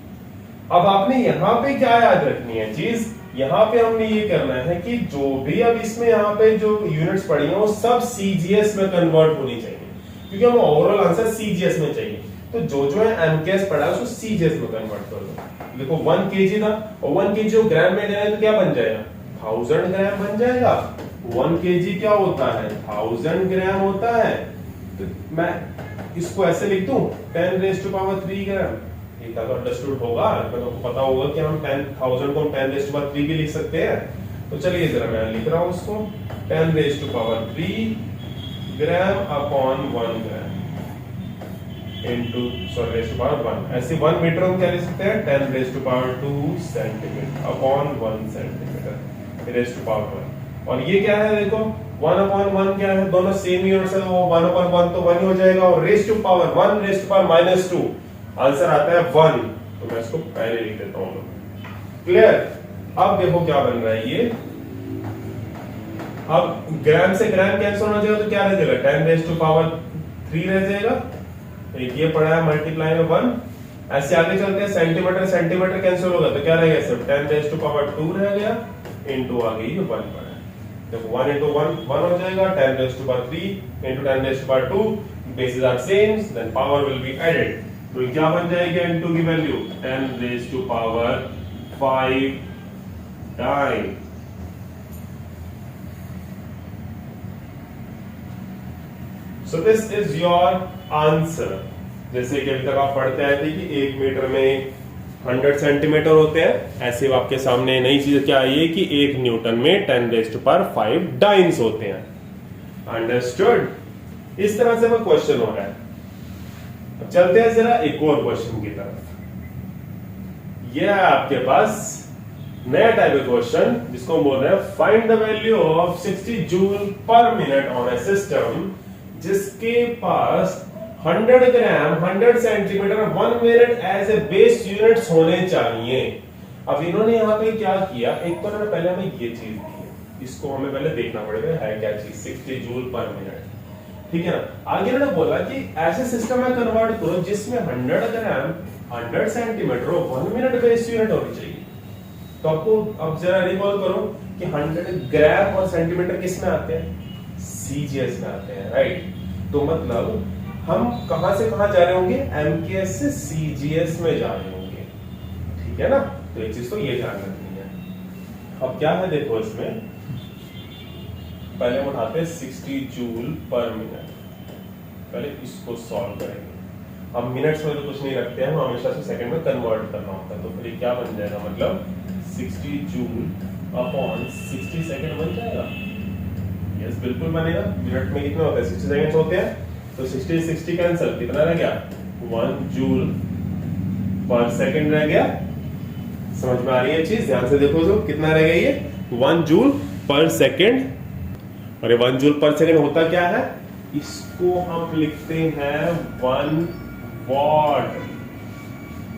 अब आपने यहाँ पे क्या याद रखनी है चीज, यहाँ पे हमने ये करना है कि जो भी अब इसमें यहाँ पे जो यूनिट्स पड़ी हैं वो सब सीजीएस में कन्वर्ट होनी चाहिए, क्योंकि हमें ओवरऑल आंसर सीजीएस में चाहिए। तो जो जो है एमकेएस पड़ा है उसको सीजीएस में कन्वर्ट कर दो। देखो 1 केजी था और 1 केजी को ग्राम में लेना है तो क्या बन जाएगा, 1000 ग्राम बन जाएगा। 1 केजी क्या होता है, 1000 ग्राम होता है। तो मैं इसको ऐसे लिख दूं 10⁻³ ग्राम। ये तो अंडरस्टूड होगा, तो पता होगा कि हम 10,000 को 10⁻³ भी लिख सकते हैं। तो चलिए जरा मैं लिख रहा हूं उसको 10⁻³ gram upon 1 gram into raise to power 1। ऐसे 1 मीटर हम क्या लिख सकते हैं 10⁻² centimetre upon 1 centimetre raise to power 1। और ये क्या है देखो 1/1 क्या है, दोनों सेम यूनिट्स है, वो 1/1 तो 1 हो जाएगा, और raise to power 1 raise to power -2 answer आता है 1। तो मैं इसको पहले लिख देता हूं। क्लियर? अब देखो क्या बन रहा है ये, अब ग्राम से ग्राम कैंसिल होना चाहिए तो क्या रह जाएगा 10⁻³ रह जाएगा। एक ये पड़ा है मल्टीप्लाई में 1। ऐसे आगे चलते हैं, सेंटीमीटर सेंटीमीटर कैंसिल होगा तो क्या रहेगा सिर्फ 10⁻² रह गया, इनटू आ गई 1 पड़ा है। देखो 1 × 1 1 हो जाएगा, 10⁻³ into 10⁻², basis are same, then power will be added. तो क्या बन जाएगी n2 की value 10⁵ time. So this is your answer। जैसे कि अभी तक आप पढ़ते आए थे कि 1 मीटर में 100 सेंटीमीटर होते हैं, ऐसे आपके सामने नई चीज क्या आई है कि 1 न्यूटन में 10⁵ डाइन्स होते हैं। अंडरस्टूड? इस तरह से वो क्वेश्चन हो रहा है। अब चलते हैं जरा एक और क्वेश्चन की तरफ। यह है आपके पास नया टाइप का क्वेश्चन जिसको बोल रहे हैं find the value of 60 joule पर मिनट ऑन ए सिस्टम जिसके पास 100 gram 100 centimetre 1 minute as a base units होने चाहिए। अब इन्होंने यहाँ पे क्या किया, एक तो उन्होंने पहले हमें ये चीज दी है, इसको हमें पहले देखना पड़ेगा है क्या चीज, 60 जूल पर मिनट, ठीक है ना। आगे उन्होंने बोला कि ऐसे सिस्टम में कन्वर्ट करो जिसमें 100 gram 100 centimetre 1 minute base unit होनी चाहिए। तो आपको अब जरा रिकॉल करो कि 100 ग्राम और सेंटीमीटर किस में आते हैं, सीजीएस में आते हैं, राइट। तो मतलब हम कहां से कहां जा रहे होंगे, एमकेएस से सीजीएस में जा रहे होंगे, ठीक है ना। तो एक चीज तो ये ध्यान रखनी है। अब क्या है देखो, इसमें पहले हम उठाते हैं 60 जूल पर मिनट, पहले इसको सॉल्व करेंगे। अब मिनट्स में तो कुछ नहीं रखते हैं, हम हमेशा से सेकंड में कन्वर्ट करना होता है। तो फिर क्या बन जाएगा, मतलब 60 जूल अपॉन 60 सेकंड बन जाएगा। यस बिल्कुल बनेगा। मिनट में कितने होते हैं, 60 सेकंड्स होते हैं। तो 60 कैंसिल, कितना रह गया, 1 जूल पर सेकंड रह गया। समझ में आ रही है चीज, ध्यान से देखो तो कितना रह गया ये 1 जूल पर सेकंड। और ये 1 जूल पर सेकंड होता क्या है, इसको हम लिखते हैं 1 वॉट।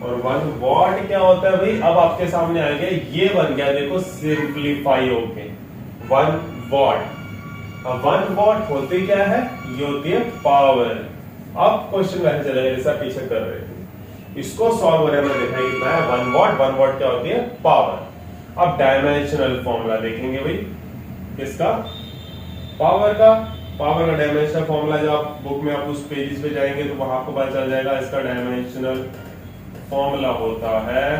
और 1 वॉट क्या होता है भाई, अब आपके सामने आ गया, ये बन गया देखो सिंप्लीफाई होके 1 वॉट। अब 1 वॉट होते क्या है, ये होती है पावर। अब क्वेश्चन वैसे चलेगा जैसा पीछे कर रहे थे, इसको सॉल्व करने में देखा कितना है 1 वॉट। 1 वॉट क्या होती है, पावर। अब डायमेंशनल फॉर्मूला देखेंगे भाई किसका, पावर का। पावर का डायमेंशनल फॉर्मूला जब आप बुक में आप उस पेजेस पे जाएंगे तो वहां आपको पता चल जाएगा। इसका डायमेंशनल फॉर्मूला होता है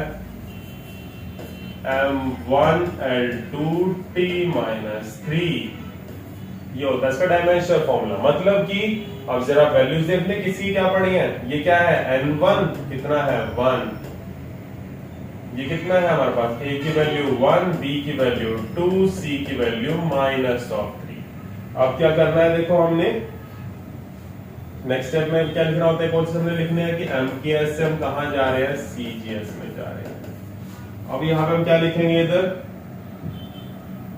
m1L2T-3। ये होता है इसका डायमेंशनल फॉर्मूला। मतलब कि अब जरा वैल्यूज देख ले किसी क्या पड़ी है, ये क्या है n1 कितना है 1, ये कितना है हमारे पास, a की वैल्यू 1, b की वैल्यू 2, c की वैल्यू -3। अब क्या करना है देखो, हमने नेक्स्ट स्टेप में क्या लिखना होता है, कौन से हमने लिखने हैं कि एमकेएस से हम कहां जा रहे हैं, सीजीएस में जा रहे हैं। अब यहां पे हम क्या लिखेंगे, इधर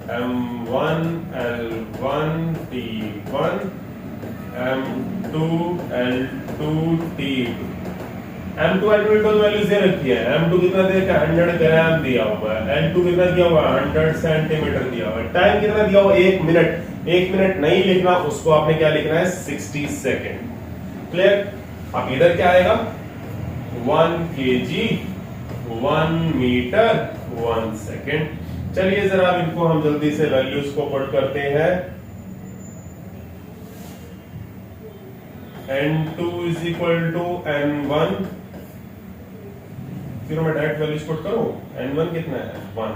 m1 L1 T1 m2 L2 T2। m2 L2 तो वैल्यूज दे रखी है। m2 कितना दे रखा है, 100 ग्राम दिया हुआ है। L2 कितना दिया हुआ है, 100 सेंटीमीटर दिया हुआ है। टाइम कितना दिया हुआ, 1 मिनट। 1 मिनट नहीं लिखना, उसको आपने क्या लिखना है, 60 सेकेंड। क्लियर। अब इधर क्या आएगा, 1 kg 1 मीटर 1 सेकेंड। चलिए जरा अब इनको हम जल्दी से वैल्यूज को पुट करते हैं। n2 is equal to n1, फिर मैं डायरेक्ट वैल्यूज पुट करूं। n1 कितना है 1,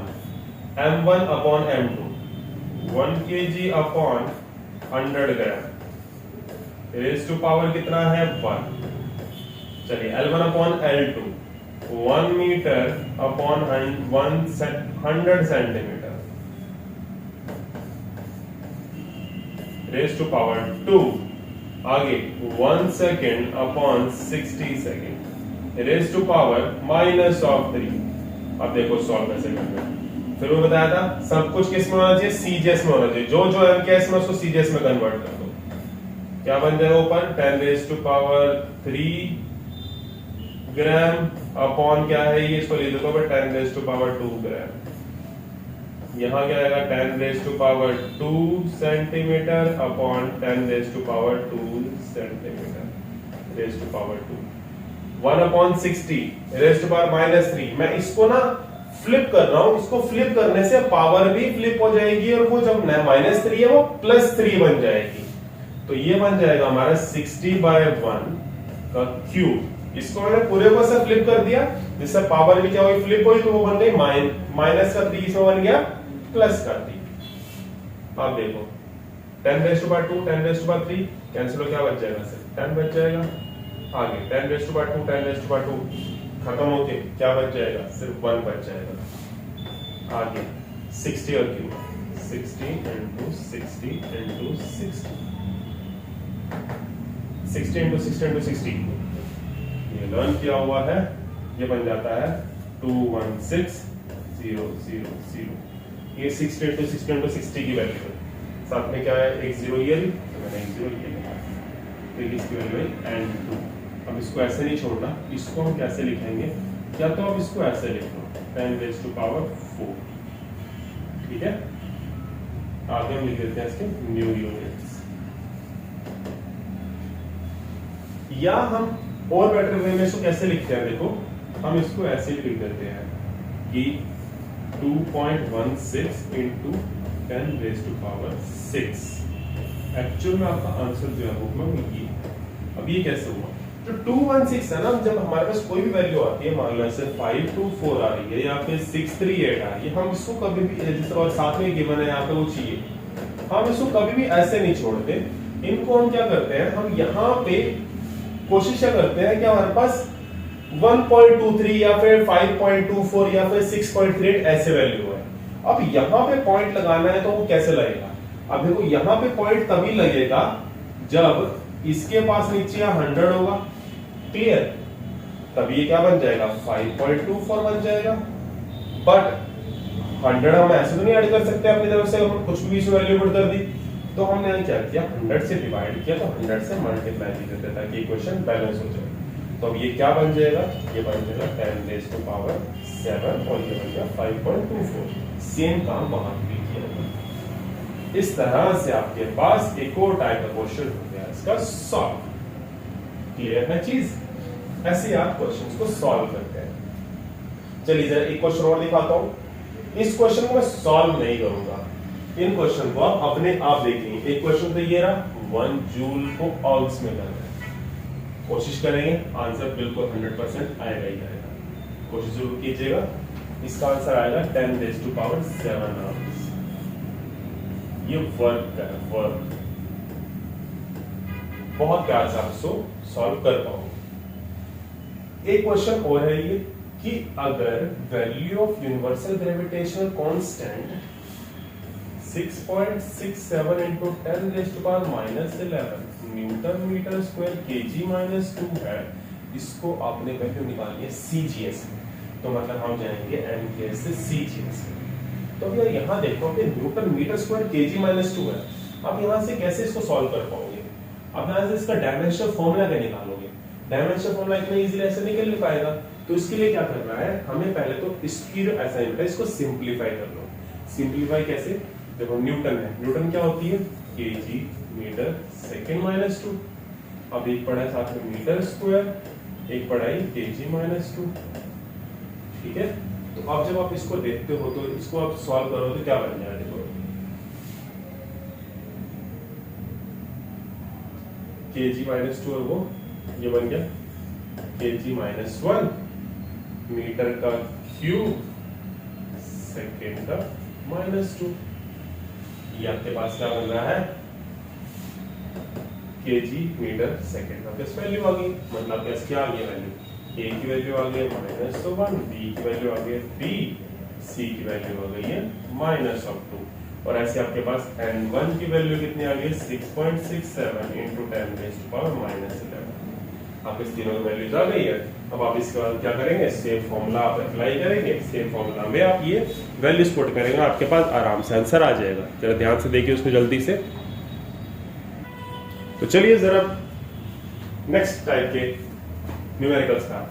m1 upon m2 1 kg upon 100 gram, raise to power कितना है 1। चलिए L1 upon L2 1 metre upon 100 centimetre, raise to power 2। आगे 1 second upon 60 second, raise to power -3। अब देखो सॉल्व कैसे करना है। फिर वो बताया था सब कुछ किस में होना चाहिए, सीजीएस में होना चाहिए। जो जो एमकेएस में उसको सीजीएस में कन्वर्ट कर दो। क्या बन जाएगा ऊपर 10⁻³ ग्राम अपॉन क्या है ये, इसको लिख दो 10⁻² ग्राम। यहाँ क्या आएगा 10⁻² centimetre upon 10⁻² centimetre, raise to power 2। 1/60 raise to power -3। मैं इसको ना फ्लिप कर रहा हूं, इसको फ्लिप करने से पावर भी फ्लिप हो जाएगी और वो जब -3 है वो +3 बन जाएगी। तो ये बन जाएगा हमारा 60/1 का क्यूब। इसको मैंने पूरे को से फ्लिप कर दिया, जिससे पावर भी क्या हुई, फ्लिप हुई, तो वो बन गई -3, इसमें बन गया +3। अब देखो 10⁻², 10⁻³ कैंसिल हो, क्या बच जाएगा, सिर्फ 10 बच जाएगा। आगे 10⁻², 10⁻² खत्म होके क्या बच जाएगा, सिर्फ 1 बच जाएगा। आगे 60 और क्यूब, 60 × 60 × 60, 60 × 60 × 60 ये लर्न किया हुआ है, ये बन जाता है 216,000। ये 60 × 60 × 60 की वैल्यू है। साथ में क्या है, एक 0 ये, तो मैंने एक 0 ये लिखा। तो इसकी वैल्यू है n2। अब इसको ऐसे नहीं छोड़ना, इसको हम कैसे लिखेंगे, या तो अब इसको ऐसे लिख लो 10⁴, ठीक है। आगे हम लिख देते हैं इसके न्यू यूनिट्स, या हम और बेटर वे में इसको कैसे लिखते हैं, देखो हम इसको ऐसे लिख देते हैं कि 2.16 इंटू 10⁶। एक्चुअल में आपका आंसर जो है बुक में ये है। अब ये कैसे हुआ, जो 216 है ना, जब हमारे पास कोई भी वैल्यू आती है, मान लो ऐसे 524 आ रही है या फिर 638 आ रही है, हम इसको कभी भी जैसे और साथ में गिवन है यहाँ पे वो चाहिए, हम इसको कभी भी ऐसे नहीं छोड़ते। इनको हम क्या करते हैं, हम यहाँ पे कोशिश करते हैं कि हमारे पास 1.23 या फिर 5.24 या फिर 6.38 ऐसे वैल्यू है। अब यहाँ पे पॉइंट लगाना है तो वो कैसे लगेगा, अब देखो यहाँ पे पॉइंट तभी लगेगा जब इसके पास नीचे 100 होगा, क्लियर, तब ये क्या बन जाएगा 5.24 बन जाएगा। बट 100 हम ऐसे तो नहीं ऐड कर सकते अपनी तरफ से, हम कुछ भी वैल्यू पुट कर दी, तो हमने क्या किया 100 से डिवाइड किया, तो 100 से मल्टीप्लाई भी कर देता ताकि इक्वेशन बैलेंस हो जाए। तो अब ये क्या बन जाएगा, ये बन जाएगा 10⁻⁷ और ये बन गया 5.24। सेम काम वहां भी किया जाएगा। इस तरह से आपके पास एक और टाइप का क्वेश्चन हो गया इसका सॉल्व। क्लियर है चीज, ऐसे आप क्वेश्चंस को सॉल्व करते हैं। चलिए जरा एक क्वेश्चन और दिखाता हूं। इस क्वेश्चन को मैं सॉल्व नहीं करूंगा, इन क्वेश्चन को आप अपने आप देखेंगे। एक क्वेश्चन तो ये रहा 1 जूल को ऑल्स में करना है, कोशिश करेंगे आंसर बिल्कुल 100% आएगा ही आएगा, कोशिश जरूर कीजिएगा। इसका आंसर आएगा 10⁻⁷ आवर्स। ये वर्क है, वर्क बहुत प्यार से आप इसको सॉल्व कर पाओगे। एक क्वेश्चन और है ये कि अगर value of universal gravitational constant 6.67 into 10⁻⁻11 newton metre square kg-2 है, इसको आपने वैल्यू निकालनी है CGS में, तो मतलब हम जाएंगे MKS से CGS में। तो भैया यहाँ देखो कि न्यूटन मीटर स्क्वायर kg-2 है, अब यहाँ से कैसे इसको सॉल्व कर पाओगे, अब यहाँ से इसका डायमेंशनल फॉर्मूला क्या निकालोगे, डायमेंशनल फॉर्मूला इतना इजीली ऐसे निकल नहीं पाएगा। तो इसके लिए क्या करना है, हमें पहले तो इसकी जो असाइनमेंट है इसको सिंपलीफाई कर लो। सिंपलीफाई कैसे, देखो न्यूटन है, न्यूटन क्या होती है kg/s-2। अब एक पढ़ा है साथ में मीटर स्क्वायर, एक पढ़ा है kg-2, ठीक है। तो अब जब आप इसको देखते हो तो इसको आप सॉल्व करो तो क्या बन जाएगा, देखो kg-2 और वो ये बन गया kg-1 मीटर का क्यूब सेकेंड का -2। ये आपके पास क्या बन रहा है kg/मीटर/सेकेंड। अब इस वैल्यू आ गई, मतलब क्या आ गई वैल्यू, a की वैल्यू आ गई -1, b की वैल्यू आ गई 3, c की वैल्यू आ गई है -2, और ऐसे आपके पास n1 की वैल्यू कितनी आ गई 6.67 into 10⁻⁻11। आप इस तीनों की वैल्यूज आ गई है। अब आप इसके बाद क्या करेंगे, सेम फॉर्मूला आप अप्लाई करेंगे, सेम फॉर्मूला में आप ये वैल्यूज पुट करेंगे, आपके पास आराम से आंसर आ जाएगा। जरा ध्यान से देखिए उसको जल्दी से। तो चलिए जरा नेक्स्ट टाइप के न्यूमेरिकल्स का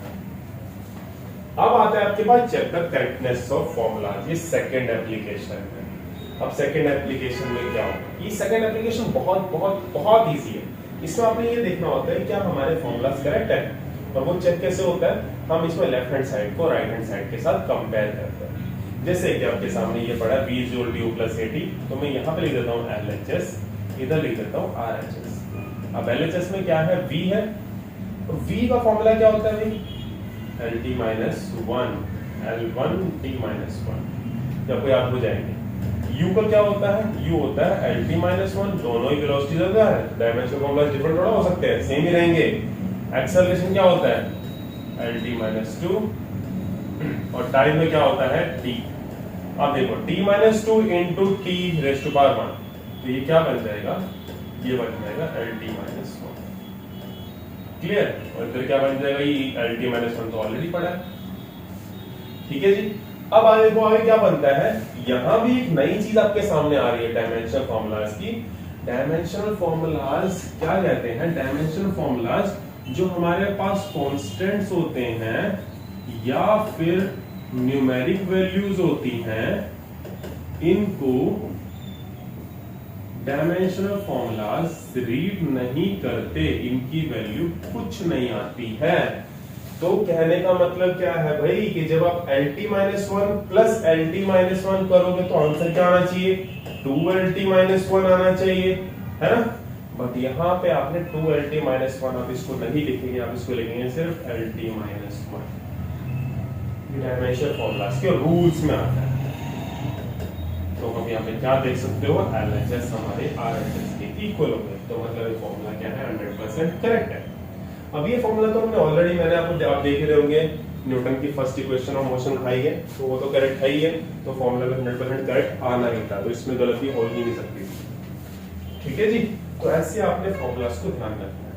अब आता है आपके पास check the correctness of formula. ये सेकंड एप्लीकेशन है। अब सेकंड एप्लीकेशन में क्या होगा, ये सेकंड एप्लीकेशन बहुत बहुत बहुत इजी है। इसमें आपने ये देखना होता है क्या हमारे फॉर्मूलास करेक्ट है, और वो चेक कैसे होता है, हम इसमें लेफ्ट हैंड साइड को राइट हैंड साइड के साथ कंपेयर करते हैं। जैसे कि आपके सामने ये पड़ा v = du + at, तो मैं यहाँ पे लिख देता हूँ LHS, इधर लिख देता हूँ RHS। अब LHS में क्या है, v है, तो v का फॉर्मूला क्या होता है, LT-1 L1T-1, जब कोई आप हो जाएंगे। u का क्या होता है, u होता है LT-1, दोनों ही वेलोसिटी ज्यादा है, डायमेंशन फॉर्मूला डिफरेंट थोड़ा हो सकते हैं, सेम ही रहेंगे। एक्सेलरेशन क्या होता है LT-2, और टाइम में क्या होता है t। अब देखो t-2 into t⁻⁻1, तो ये क्या बन जाएगा, ये बन जाएगा LT-1। क्लियर, और इधर क्या बन जाएगा, ये LT-1 तो ऑलरेडी पड़ा है, ठीक है जी। अब आगे क्या बनता है, यहां भी एक नई चीज आपके सामने आ रही है डायमेंशनल फॉर्मूलास की। डायमेंशनल फॉर्मूलाज क्या कहते हैं? डायमेंशनल फॉर्मूलाज जो हमारे पास कांस्टेंट्स होते हैं या फिर न्यूमेरिक वैल्यूज होती हैं, इनको डायमेंशनल फॉर्मूलाज रीड नहीं करते, इनकी वैल्यू कुछ नहीं आती है। तो कहने का मतलब क्या है भाई कि जब आप LT-1 प्लस LT-1 करोगे तो आंसर क्या आना चाहिए? 2LT-1 आना चाहिए, है ना? बट यहाँ पे आपने 2LT-1 आप इसको नहीं लिखेंगे, आप इसको लिखेंगे सिर्फ LT-1। डायमेंशनल फॉर्मूलाज के रूल्स में आता है। तो हम यहाँ पे क्या देख सकते हो? LHS हमारे RHS के इक्वल हो गए। तो मतलब ये फॉर्मूला क्या है? 100% करेक्ट है। अब ये फॉर्मूला तो हमने ऑलरेडी आप देख रहे होंगे, न्यूटन की फर्स्ट इक्वेशन ऑफ मोशन उठाई है, तो वो तो करेक्ट है ही है। तो फॉर्मूला में 100% करेक्ट आना ही था, तो इसमें गलती हो ही नहीं सकती। ठीक है जी। तो ऐसे आपने फॉर्मूलाज को ध्यान रखना है।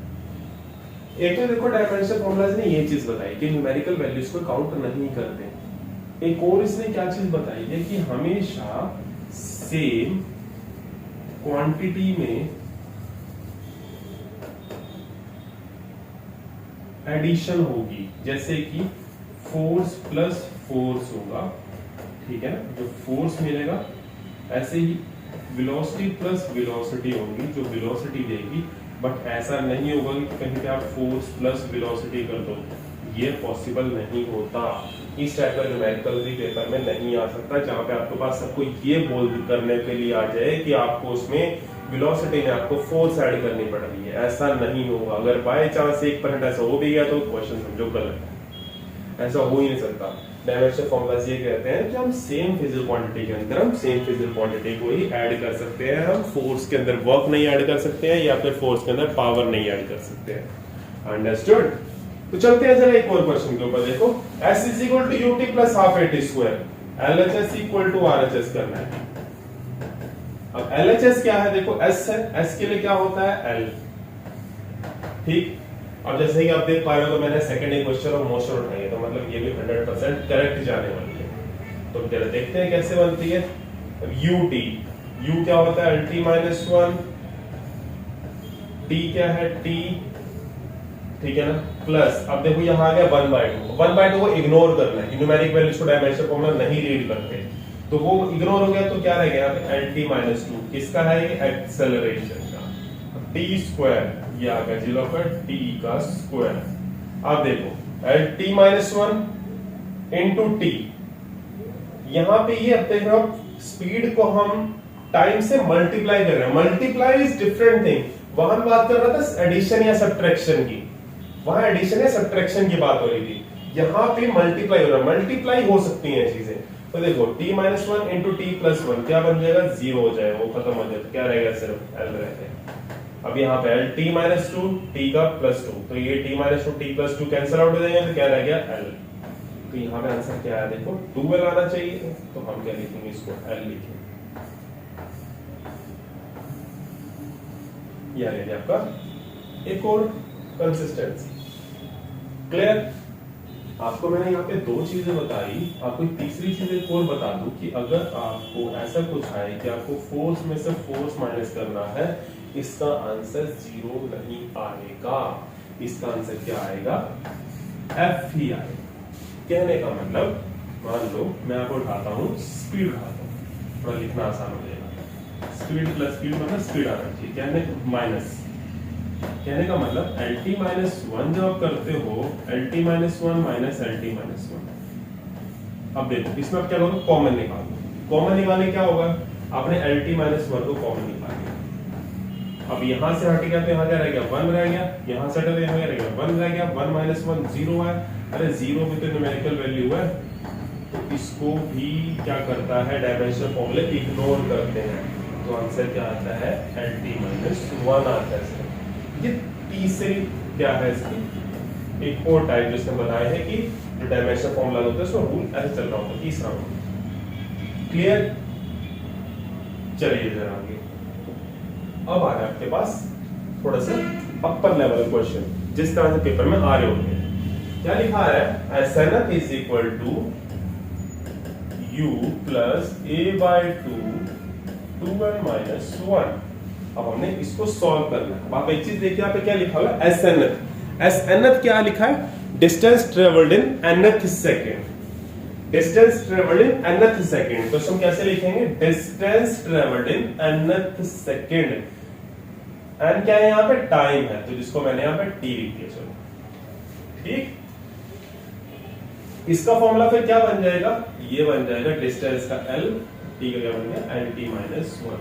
एक तो देखो डायमेंशनल फॉर्मूलाज ने ये चीज बताई कि न्यूमेरिकल वैल्यूज को काउंट नहीं करते। एक और इसने क्या चीज बताई है कि हमेशा सेम क्वांटिटी में एडिशन होगी, जैसे कि फोर्स प्लस फोर्स होगा, ठीक है ना, जो फोर्स मिलेगा, ऐसे ही वेलोसिटी प्लस वेलोसिटी होगी जो वेलोसिटी देगी। बट ऐसा नहीं होगा कि कहीं पे आप फोर्स प्लस वेलोसिटी कर दो, ये पॉसिबल नहीं होता। इस टाइप का न्यूमेरिकल भी पेपर में नहीं आ सकता जहां पे आपके पास सबको ये बोल करने के लिए आ जाए कि आपको उसमें वेलोसिटी में आपको फोर्स ऐड करनी पड़ रही है। ऐसा नहीं होगा। अगर बाय चांस 1% ऐसा हो भी गया तो क्वेश्चन समझो गलत है, ऐसा हो ही नहीं सकता। डायमेंशनल फॉर्मूलाज ये कहते हैं कि हम सेम फिजिकल क्वांटिटी के अंदर हम सेम फिजिकल क्वांटिटी को ही ऐड कर सकते हैं। हम फोर्स के अंदर वर्क नहीं ऐड कर सकते हैं या फिर फोर्स के अंदर पावर नहीं ऐड कर सकते हैं। अंडरस्टूड? तो चलते हैं जरा एक और क्वेश्चन के ऊपर। देखो S = UT + ½ AT², LHS = RHS करना है। अब LHS क्या है? देखो S है, S के लिए क्या होता है? L, ठीक। अब जैसे कि आप देख पा रहे हो तो मैंने सेकंड इक्वेशन ऑफ मोशन उठाई है, तो मतलब ये भी 100% करेक्ट जाने वाली है। तो जरा देखते हैं कैसे बनती है। अब UT, U क्या होता है? LT-1, T क्या है? T, ठीक है ना, प्लस अब देखो यहाँ आ गया 1/2। 1/2 को इग्नोर करना है, न्यूमेरिक वैल्यूज को डायमेंशनल फॉर्मूला नहीं रीड करते, तो वो इग्नोर हो गया। तो क्या रह गया? LT-2 किसका है? ये एक्सेलरेशन का। T², ये आ गया 0.T²। अब देखो LT-1 into T, यहाँ पे ये अब देखो स्पीड को हम टाइम से मल्टीप्लाई कर रहे हैं। Multiply is different thing. वहां बात कर रहा था एडिशन या सब्ट्रैक्शन की, वहां एडिशन या सब्ट्रैक्शन की बात हो रही थी, यहाँ पे मल्टीप्लाई हो रहा है। मल्टीप्लाई हो सकती हैं चीजें। तो देखो T-1 into T+1 क्या बन जाएगा? 0 हो जाएगा, वो खत्म हो जाएगा। क्या रहेगा? सिर्फ L रहेगा। अब यहाँ पे LT-2 T का +2, तो ये T-2 T+2 कैंसिल आउट हो जाएंगे, तो क्या रह गया? L। तो यहाँ पे आंसर क्या है? देखो 2L आना चाहिए, तो हम क्या लिखेंगे? इसको L लिखेंगे। यह रहेगा आपका एक और कंसिस्टेंसी। क्लियर? आपको मैंने यहाँ पे 2 चीजें बताई, आपको एक तीसरी चीज एक और बता दूं कि अगर आपको ऐसा कुछ आए कि आपको फोर्स में से फोर्स माइनस करना है, इसका आंसर 0 नहीं आएगा, इसका आंसर क्या आएगा? F ही आएगा। कहने का मतलब, मान लो मैं आपको उठाता हूँ, स्पीड उठाता हूँ, थोड़ा लिखना आसान हो जाएगा। स्पीड प्लस स्पीड मतलब स्पीड आना चाहिए, कहने का मतलब LT-1 जब आप करते हो, LT-1 माइनस LT-1। अब देखो इसमें आप क्या करोगे? कॉमन निकालो। कॉमन निकालने क्या होगा? आपने LT-1 को कॉमन निकाल लिया। अब यहां से हट गया तो यहाँ क्या रह गया? 1 रह गया। यहां से हटा तो यहाँ क्या रह गया? 1 रह गया। 1 - 1 0 है। अरे 0 भी तो न्यूमेरिकल वैल्यू है, तो इसको भी क्या करता है? डायमेंशनल फॉर्मूले इग्नोर करते हैं। तो आंसर क्या आता है? LT-1 आता है। ये तीसरी क्या है इसकी एक और टाइप जिसने बताया है कि जो डायमेंशनल फॉर्मूला होता है उसमें रूल ऐसे चल रहा होता है। तीसरा रूल क्लियर? चलिए जरा आगे। अब आ रहा है आपके पास थोड़ा सा अपर लेवल क्वेश्चन जिस तरह से पेपर में आ रहे होंगे। क्या लिखा है? SNF is equal to U plus A/2 2n - 1। अब हमने इसको सॉल्व करना है। अब आप एक चीज देखिए, यहाँ पे क्या लिखा हुआ है, एस एनथ क्या लिखा है, distance travelled in nth second. Distance travelled in nth second, तो हम कैसे लिखेंगे, distance travelled in nth second. N क्या है यहाँ पे, टाइम है, तो जिसको मैंने यहाँ पे टी लिख दिया। चलो ठीक, इसका फॉर्मूला फिर क्या बन जाएगा, ये बन जाएगा डिस्टेंस का एल, टी का क्या बन गया, एल टी माइनस वन।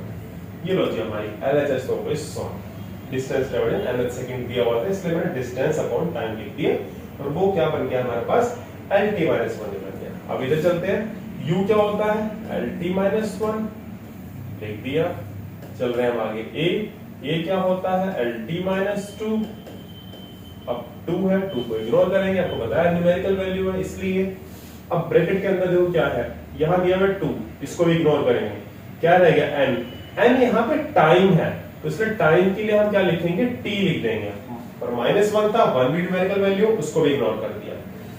ये लो जी हमारी एलएचएस हो गई solve. Distance travelled in nth second दिया हुआ था, इसलिए मैंने डिस्टेंस अपॉन टाइम लिख दिया, और वो क्या बन गया हमारे पास, एल टी माइनस वन बन गया। अब इधर चलते हैं, यू क्या होता है, एल टी माइनस वन लिख दिया। चल रहे हैं हम आगे, ए क्या होता है, एल टी माइनस टू। अब 2 है, 2 को इग्नोर करेंगे, आपको पता है न्यूमेरिकल वैल्यू है इसलिए। अब ब्रैकेट के अंदर देखो क्या है, यहां दिया हुआ 2, इसको भी इग्नोर करेंगे, क्या रहेगा एन यहाँ पे टाइम है, तो इसलिए टाइम के लिए हम क्या लिखेंगे, टी लिख देंगे। और -1 था, 1 भी न्यूमेरिकल वैल्यू, उसको भी इग्नोर कर दिया,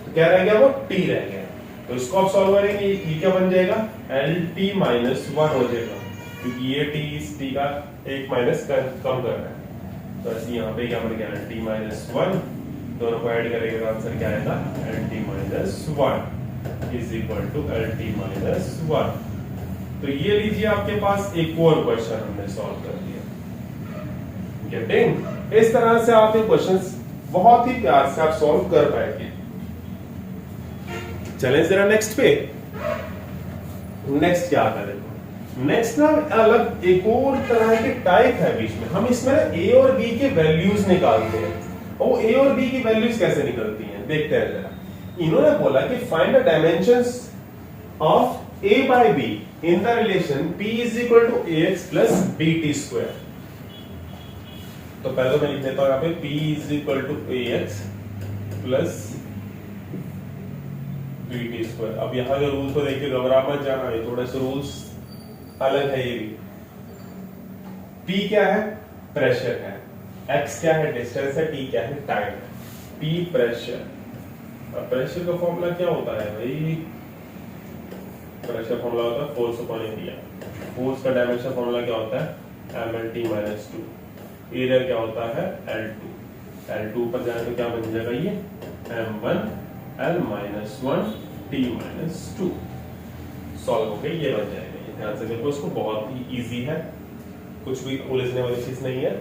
तो क्या रह गया, वो टी रह गया। तो इसको आप सॉल्व करेंगे, ये क्या बन जाएगा, एल टी माइनस वन हो जाएगा, क्योंकि ये टी इस टी का एक माइनस कम कर रहा है। तो ऐसे यहाँ पे क्या बन गया, एल टी माइनस वन, दोनों को ऐड करेंगे तो आंसर क्या आएगा, L T minus one is equal to L T minus one. तो ये लीजिए आपके पास एक और क्वेश्चन हमने सॉल्व कर दिया। गेटिंग, इस तरह से आप ये क्वेश्चंस बहुत ही प्यार से आप सॉल्व कर पाएंगे। चलें जरा नेक्स्ट पे। नेक्स्ट क्या आता है, देखो नेक्स्ट ना अलग एक और तरह के टाइप है बीच में, हम इसमें ए और बी के वैल्यूज निकालते हैं। और ए और बी की वैल्यूज कैसे निकलती हैं, देखते हैं जरा। इन्होंने बोला कि find the dimensions of a by b in the relation p is equal to ax plus bt square. तो पहले मैं लिख देता हूं यहाँ पे p is equal to ax plus bt square. अब यहाँ के रूल को देखिए, घबरा मत जाना, ये थोड़े से रूल्स अलग है। ये भी p क्या है, प्रेशर है, x क्या है, डिस्टेंस है, t क्या है, टाइम है। p प्रेशर, अब प्रेशर का फॉर्मूला क्या होता है भाई, प्रेशर फॉर्मूला होता है फोर्स अपॉन एरिया। फोर्स का डायमेंशन फॉर्मूला क्या होता है, mlt माइनस 2। एरिया क्या होता है, L2। L2 पर जाए तो क्या बन जाएगा, ये m1 L minus 1 t minus 2। Solve हो गई, ये बन जाएगा। ये ध्यान से देखो, इसको बहुत ही इजी है, कुछ भी उलझने वाली चीज नहीं है।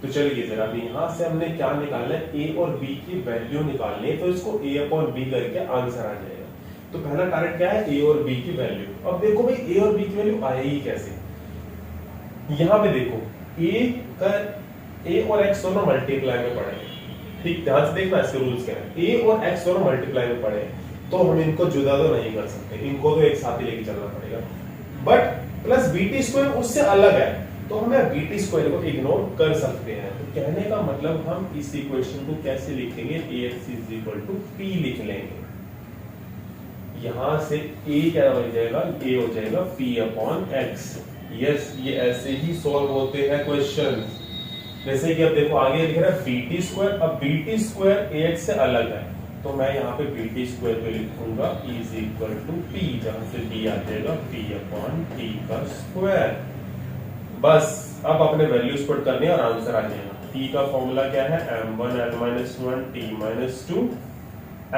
तो चलिए जरा, अभी यहाँ से हमने क्या निकालना है, ए और बी की वैल्यू निकालनी है, तो इसको ए अपॉन बी करके आंसर आ जाएगा। तो पहला टारगेट क्या है, ए और बी की वैल्यू। अब देखो भाई, ए और बी की वैल्यू आएगी कैसे, यहां पे देखो ए और एक्स दोनों मल्टीप्लाई में पड़े, ठीक ध्यान से देखना, इसके रूल्स क्या है। ए और एक्स दोनों मल्टीप्लाई में पड़े, तो हम इनको जुदा तो नहीं कर सकते, इनको तो एक साथ ही लेके चलना पड़ेगा। बट प्लस बीटी स्क्वायर उससे अलग है, तो हमें बीटी स्क्वायर को इग्नोर कर सकते हैं। तो कहने का मतलब हम इस इक्वेशन को कैसे लिखेंगे, ax is equal to p लिख लेंगे। यहां से a क्या बन जाएगा, a हो जाएगा p अपॉन x। यस, ये ऐसे ही सॉल्व होते हैं क्वेश्चन। जैसे कि अब देखो आगे लिख रहा है bt स्क्वायर, अब bt स्क्वायर ax से अलग है, तो मैं यहाँ पे bt स्क्वायर पे लिखूंगा इज इक्वल टू p, जहां से d आ जाएगा p अपॉन t का स्क्वायर। बस अब अपने वैल्यूज पुट करने और आंसर आ जाएगा। t का फॉर्मूला क्या है, m1 l minus 1 t minus 2।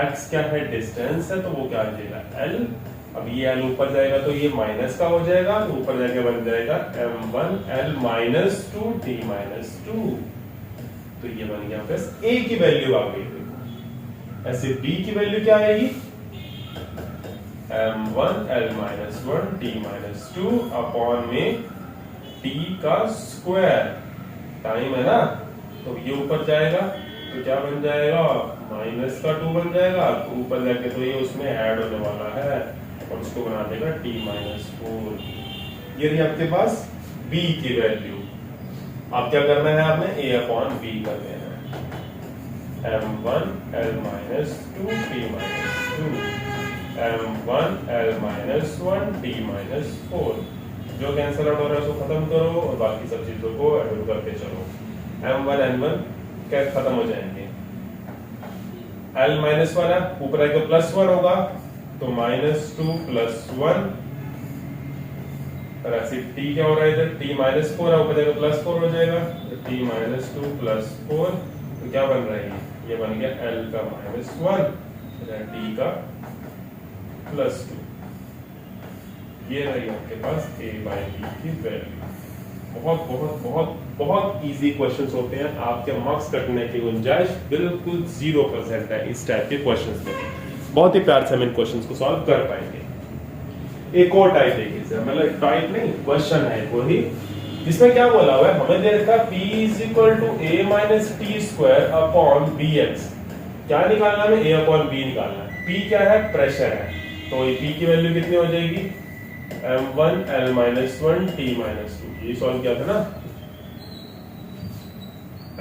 x क्या है, डिस्टेंस है, तो वो क्या आ जाएगा l। अब ये l ऊपर जाएगा तो ये माइनस का हो जाएगा, तो ऊपर जाके बन जाएगा m1 l minus 2 t minus 2। तो ये बन गया, प्लस a की वैल्यू आ गई। ऐसे b की वैल्यू क्या आएगी, m1 l minus 1 t minus 2 upon में t का स्क्वायर। टाइम है ना, तो ये ऊपर जाएगा तो क्या बन जाएगा, माइनस का 2 बन जाएगा, तो ऊपर जाके तो ये उसमें ऐड होने वाला है और उसको बना देगा t माइनस 4। ये रही आपके पास b की वैल्यू। अब क्या करना है, आपने a अपॉन b कर देना है। m1 l minus 2 t minus 2, m1 l minus 1 t minus 4। जो कैंसल आउट हो रहा है उसको खत्म करो और बाकी सब चीजों को ऐड करते चलो। m1 n1 क्या खत्म हो जाएंगे, l माइनस 1 है, ऊपर आएगा प्लस 1 होगा, तो माइनस 2 प्लस 1 और ऐसे t क्या हो रहा है इधर, t -4 है, ऊपर जाएगा +4 हो जाएगा, तो t -2 +4, तो क्या बन रहा है ये बन गया l का -1 t का +2। ये रही आपके पास a/b की वैल्यू। बहुत बहुत बहुत बहुत इजी क्वेश्चंस होते हैं, आपके मार्क्स कटने की गुंजाइश बिल्कुल 0% है इस टाइप के क्वेश्चंस में। बहुत ही प्यार से हम इन क्वेश्चंस को सॉल्व कर पाएंगे। एक और टाइप देखिए सर, मतलब टाइप नहीं क्वेश्चन है कोई, जिसमें क्या बोला हुआ है, हमें दे रखा p = a - t² upon bx। क्या निकालना है, a अपॉन b निकालना है। p क्या है, प्रेशर है, तो p की वैल्यू कितनी हो जाएगी, m1 l - 1 t - 2। ये सॉल्व किया था ना,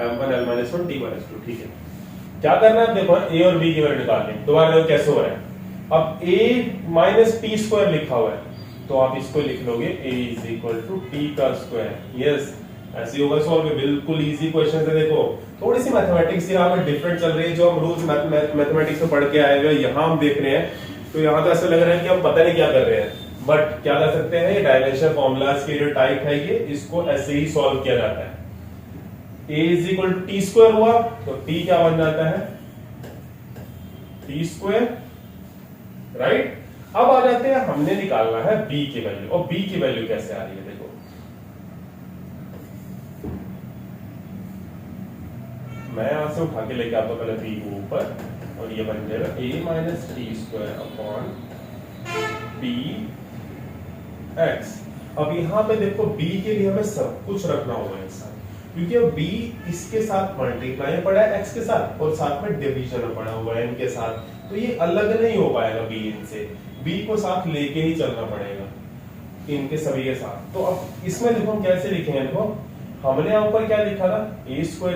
m1 l - 1 t - 2। ठीक है, क्या करना है, देखो a और b की वैल्यू निकालनी है। दोबारा देखो कैसे हो रहा है, अब a - t² लिखा हुआ है, तो आप इसको लिख लोगे a = t²। यस, ऐसे होगा सॉल्व। बिल्कुल इजी क्वेश्चन है। देखो थोड़ी सी मैथमेटिक्स यहाँ पे डिफरेंट चल रही है, जो हम रूल्स मैथमेटिक्स में पढ़ के आए हुए यहाँ हम देख रहे हैं, तो यहाँ तो ऐसा लग रहा है कि हम पता नहीं क्या कर रहे हैं, बट क्या कर सकते हैं, ये डायमेंशन फॉर्मूलाज की जो टाइप है ये, इसको ऐसे ही सॉल्व किया जाता है। a = t² हुआ, तो t क्या बन जाता है, t², राइट। अब आ जाते हैं, हमने निकालना है b की वैल्यू, और b की वैल्यू कैसे आ रही है, देखो मैं यहां से उठा के लेके आता हूं पहले b को ऊपर, और ये बन जाएगा a - t² अपॉन bx। अब यहाँ पे देखो b के लिए हमें सब कुछ रखना होगा एक साथ, क्योंकि अब b इसके साथ मल्टीप्लाई पड़ा है x के साथ, और साथ में डिवीजन पड़ा हुआ है इनके साथ, तो ये अलग नहीं हो पाएगा b इनसे, b को साथ लेके ही चलना पड़ेगा इनके सभी के साथ। तो अब इसमें देखो हम कैसे लिखेंगे, देखो हमने यहाँ ऊपर क्या लिखा था, a² = t²,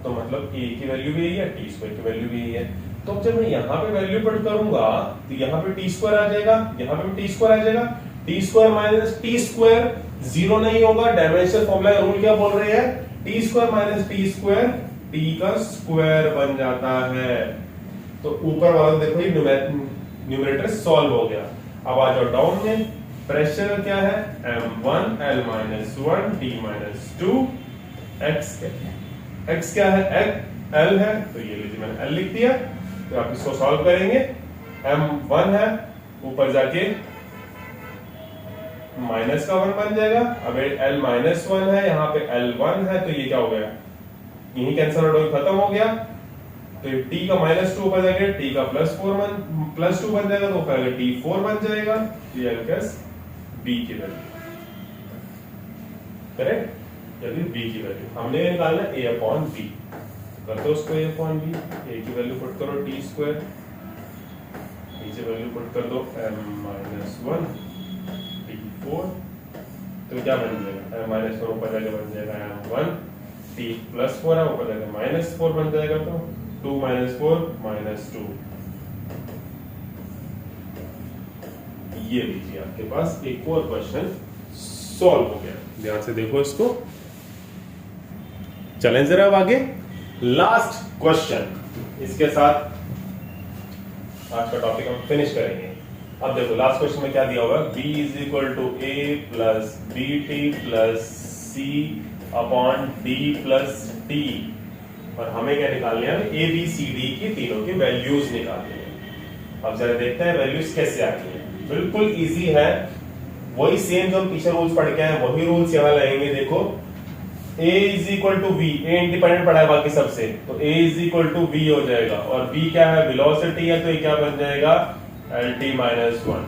तो मतलब a की वैल्यू भी यही है, t² की वैल्यू भी यही है। तो जब मैं यहाँ पे वैल्यू पुट करूंगा, तो यहाँ पे t² आ जाएगा, यहाँ पे भी t² आ जाएगा। t² - t² 0 नहीं होगा, डायमेंशन फॉर्मूला रूल क्या बोल रहे हैं, t² - t² t का स्क्वायर बन जाता है। तो ऊपर वाला देखो ये न्यूमरेटर सॉल्व हो गया। अब आ जाओ डाउन में, प्रेशर क्या है, m1 l - 1 t - 2, x क्या है, l है, तो ये लीजिए मैंने l लिख दिया। तो आप इसको सॉल्व करेंगे, m1 है, ऊपर जाके माइनस का 1 बन जाएगा। अब l - 1 है, यहाँ पे l1 है, तो ये क्या हो गया, यही कैंसल आउट हो खत्म हो गया। तो t का -2 ऊपर जाके t का +2 बन जाएगा, तो ऊपर t4 बन जाएगा। ये b की वैल्यू करेक्ट, यानी b की वैल्यू हमने निकालना a अपॉन b, कर दो उसको a अपॉन b। a की वैल्यू पुट करो t², नीचे वैल्यू पुट कर दो m-1 t4, तो क्या बन जाएगा, m-1 ऊपर जाके बन जाएगा m1 t +4 है, ऊपर जाके -4 बन जाएगा, तो 2 - 4 -2। ये लीजिए आपके पास एक और क्वेश्चन सॉल्व हो गया, ध्यान से देखो इसको। चलें जरा अब आगे, लास्ट क्वेश्चन, इसके साथ आज का टॉपिक हम फिनिश करेंगे। अब देखो लास्ट क्वेश्चन में क्या दिया हुआ है, b = a + bt + c upon d + t, और हमें क्या निकालनी है, a b c d की तीनों की वैल्यूज निकालनी है। अब जरा देखते हैं वैल्यूज कैसे आती है। बिल्कुल इजी है, वही सेम जो हम पीछे रूल्स पढ़ के आए वही रूल्स यहाँ लाएंगे। देखो a = v, a इंडिपेंडेंट पड़ा है बाकी सबसे, तो a = v हो जाएगा, और v क्या है, वेलोसिटी है, तो ये क्या बन जाएगा, lt - 1।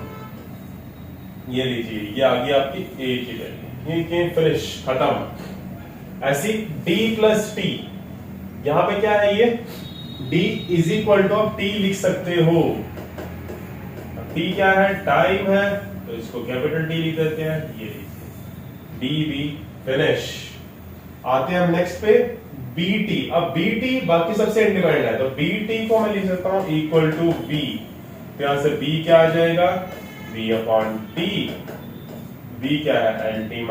ये लीजिए, ये आ गई आपकी a की वैल्यू, ये फिनिश खत्म। ऐसी d + t, यहाँ पे क्या है, ये d = t लिख सकते हो। t क्या है, टाइम है, तो इसको कैपिटल T लिख देते हैं, ये dv फिनिश। आते हैं हम नेक्स्ट पे, bt। अब bt बाकी सबसे इंडिपेंडेंट है, तो bt को मैं लिख सकता हूं = v, तो यहां से b क्या आ जाएगा, v अपॉन t। v क्या है, lt -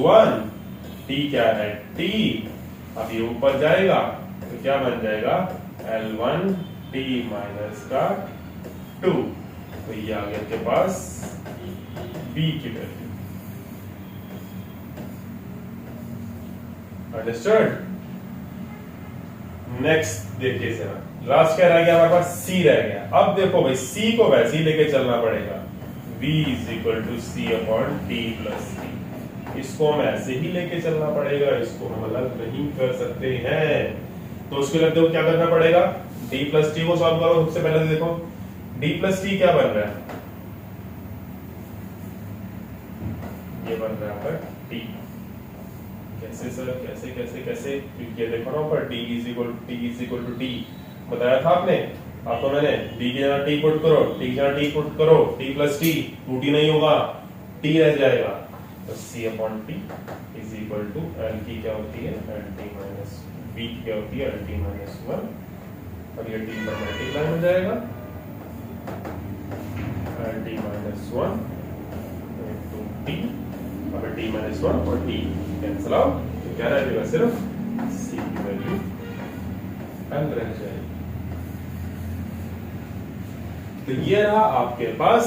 1, t क्या है, t। अब ये ऊपर जाएगा, तो क्या बन जाएगा, l1 t - 2, तो ये आ गया आपके पास v की वैल्यू। अंडरस्टूड? नेक्स्ट देखिए जरा, लास्ट क्या रह गया हमारे पास, c रह गया। अब देखो भाई c को वैसे ही लेके चलना पड़ेगा, v is equal to C upon T plus T. इसको हम ऐसे ही लेके चलना पड़ेगा, इसको हम अलग नहीं कर सकते हैं। तो उसके लिए देखो क्या करना पड़ेगा, d प्लस टी को सॉल्व करो। सबसे पहले देखो d प्लस टी क्या बन रहा है, ये बन रहा है t। कैसे सर, कैसे कैसे कैसे, ये देखो ना ऊपर t is equal to T बताया था आपने, आपको मैंने d की जगह t पुट करो, t की जगह t पुट करो, t प्लस टी, 2t नहीं होगा, t रह जाएगा। तो c upon T is equal to l की क्या होती है, l t माइनस v की क्या होती है, l t माइनस 1, और ये t पर मल्टीप्लाई हो जाएगा, l t minus 1 into t, अब t माइनस 1 और t कैंसिल आउट, तो क्या रह जाएगा, सिर्फ c की वैल्यू l रह जाएगी। तो ये रहा आपके पास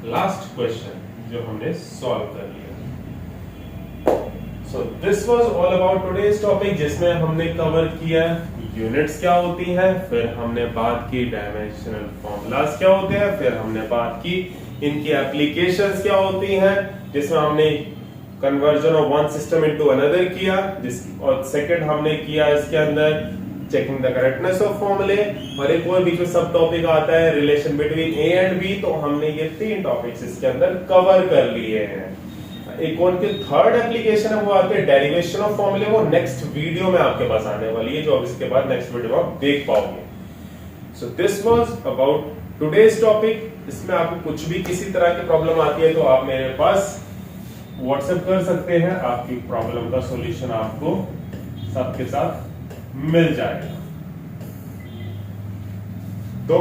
लास्ट क्वेश्चन जो हमने सॉल्व कर लिया। सो this was all about today's topic, जिसमें हमने कवर किया यूनिट्स क्या होती हैं, फिर हमने बात की डायमेंशनल फॉर्मूलाज क्या होते हैं, फिर हमने बात की इनकी एप्लीकेशंस क्या होती हैं, जिसमें हमने conversion of one system into another किया, और सेकंड हमने किया इसके अंदर चेकिंग द करेक्टनेस ऑफ फॉर्मूले, और एक और बीच में सब टॉपिक आता है relation between A and B. तो हमने ये 3 टॉपिक्स इसके अंदर कवर कर लिए हैं। एक और की थर्ड एप्लीकेशन है वो आती है डेरिवेशन ऑफ फॉर्मूले, वो नेक्स्ट वीडियो में आपके पास आने वाली है, जो अब इसके बाद नेक्स्ट वीडियो में आप देख पाओगे। सो this was about today's topic. इसमें आपको कुछ भी किसी तरह की प्रॉब्लम आती है तो आप मेरे पास व्हाट्सएप कर सकते हैं, आपकी प्रॉब्लम का सॉल्यूशन आपको सबके साथ मिल जाएगा। तो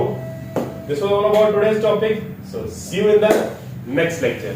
this was all about today's topic, so see you in the next lecture.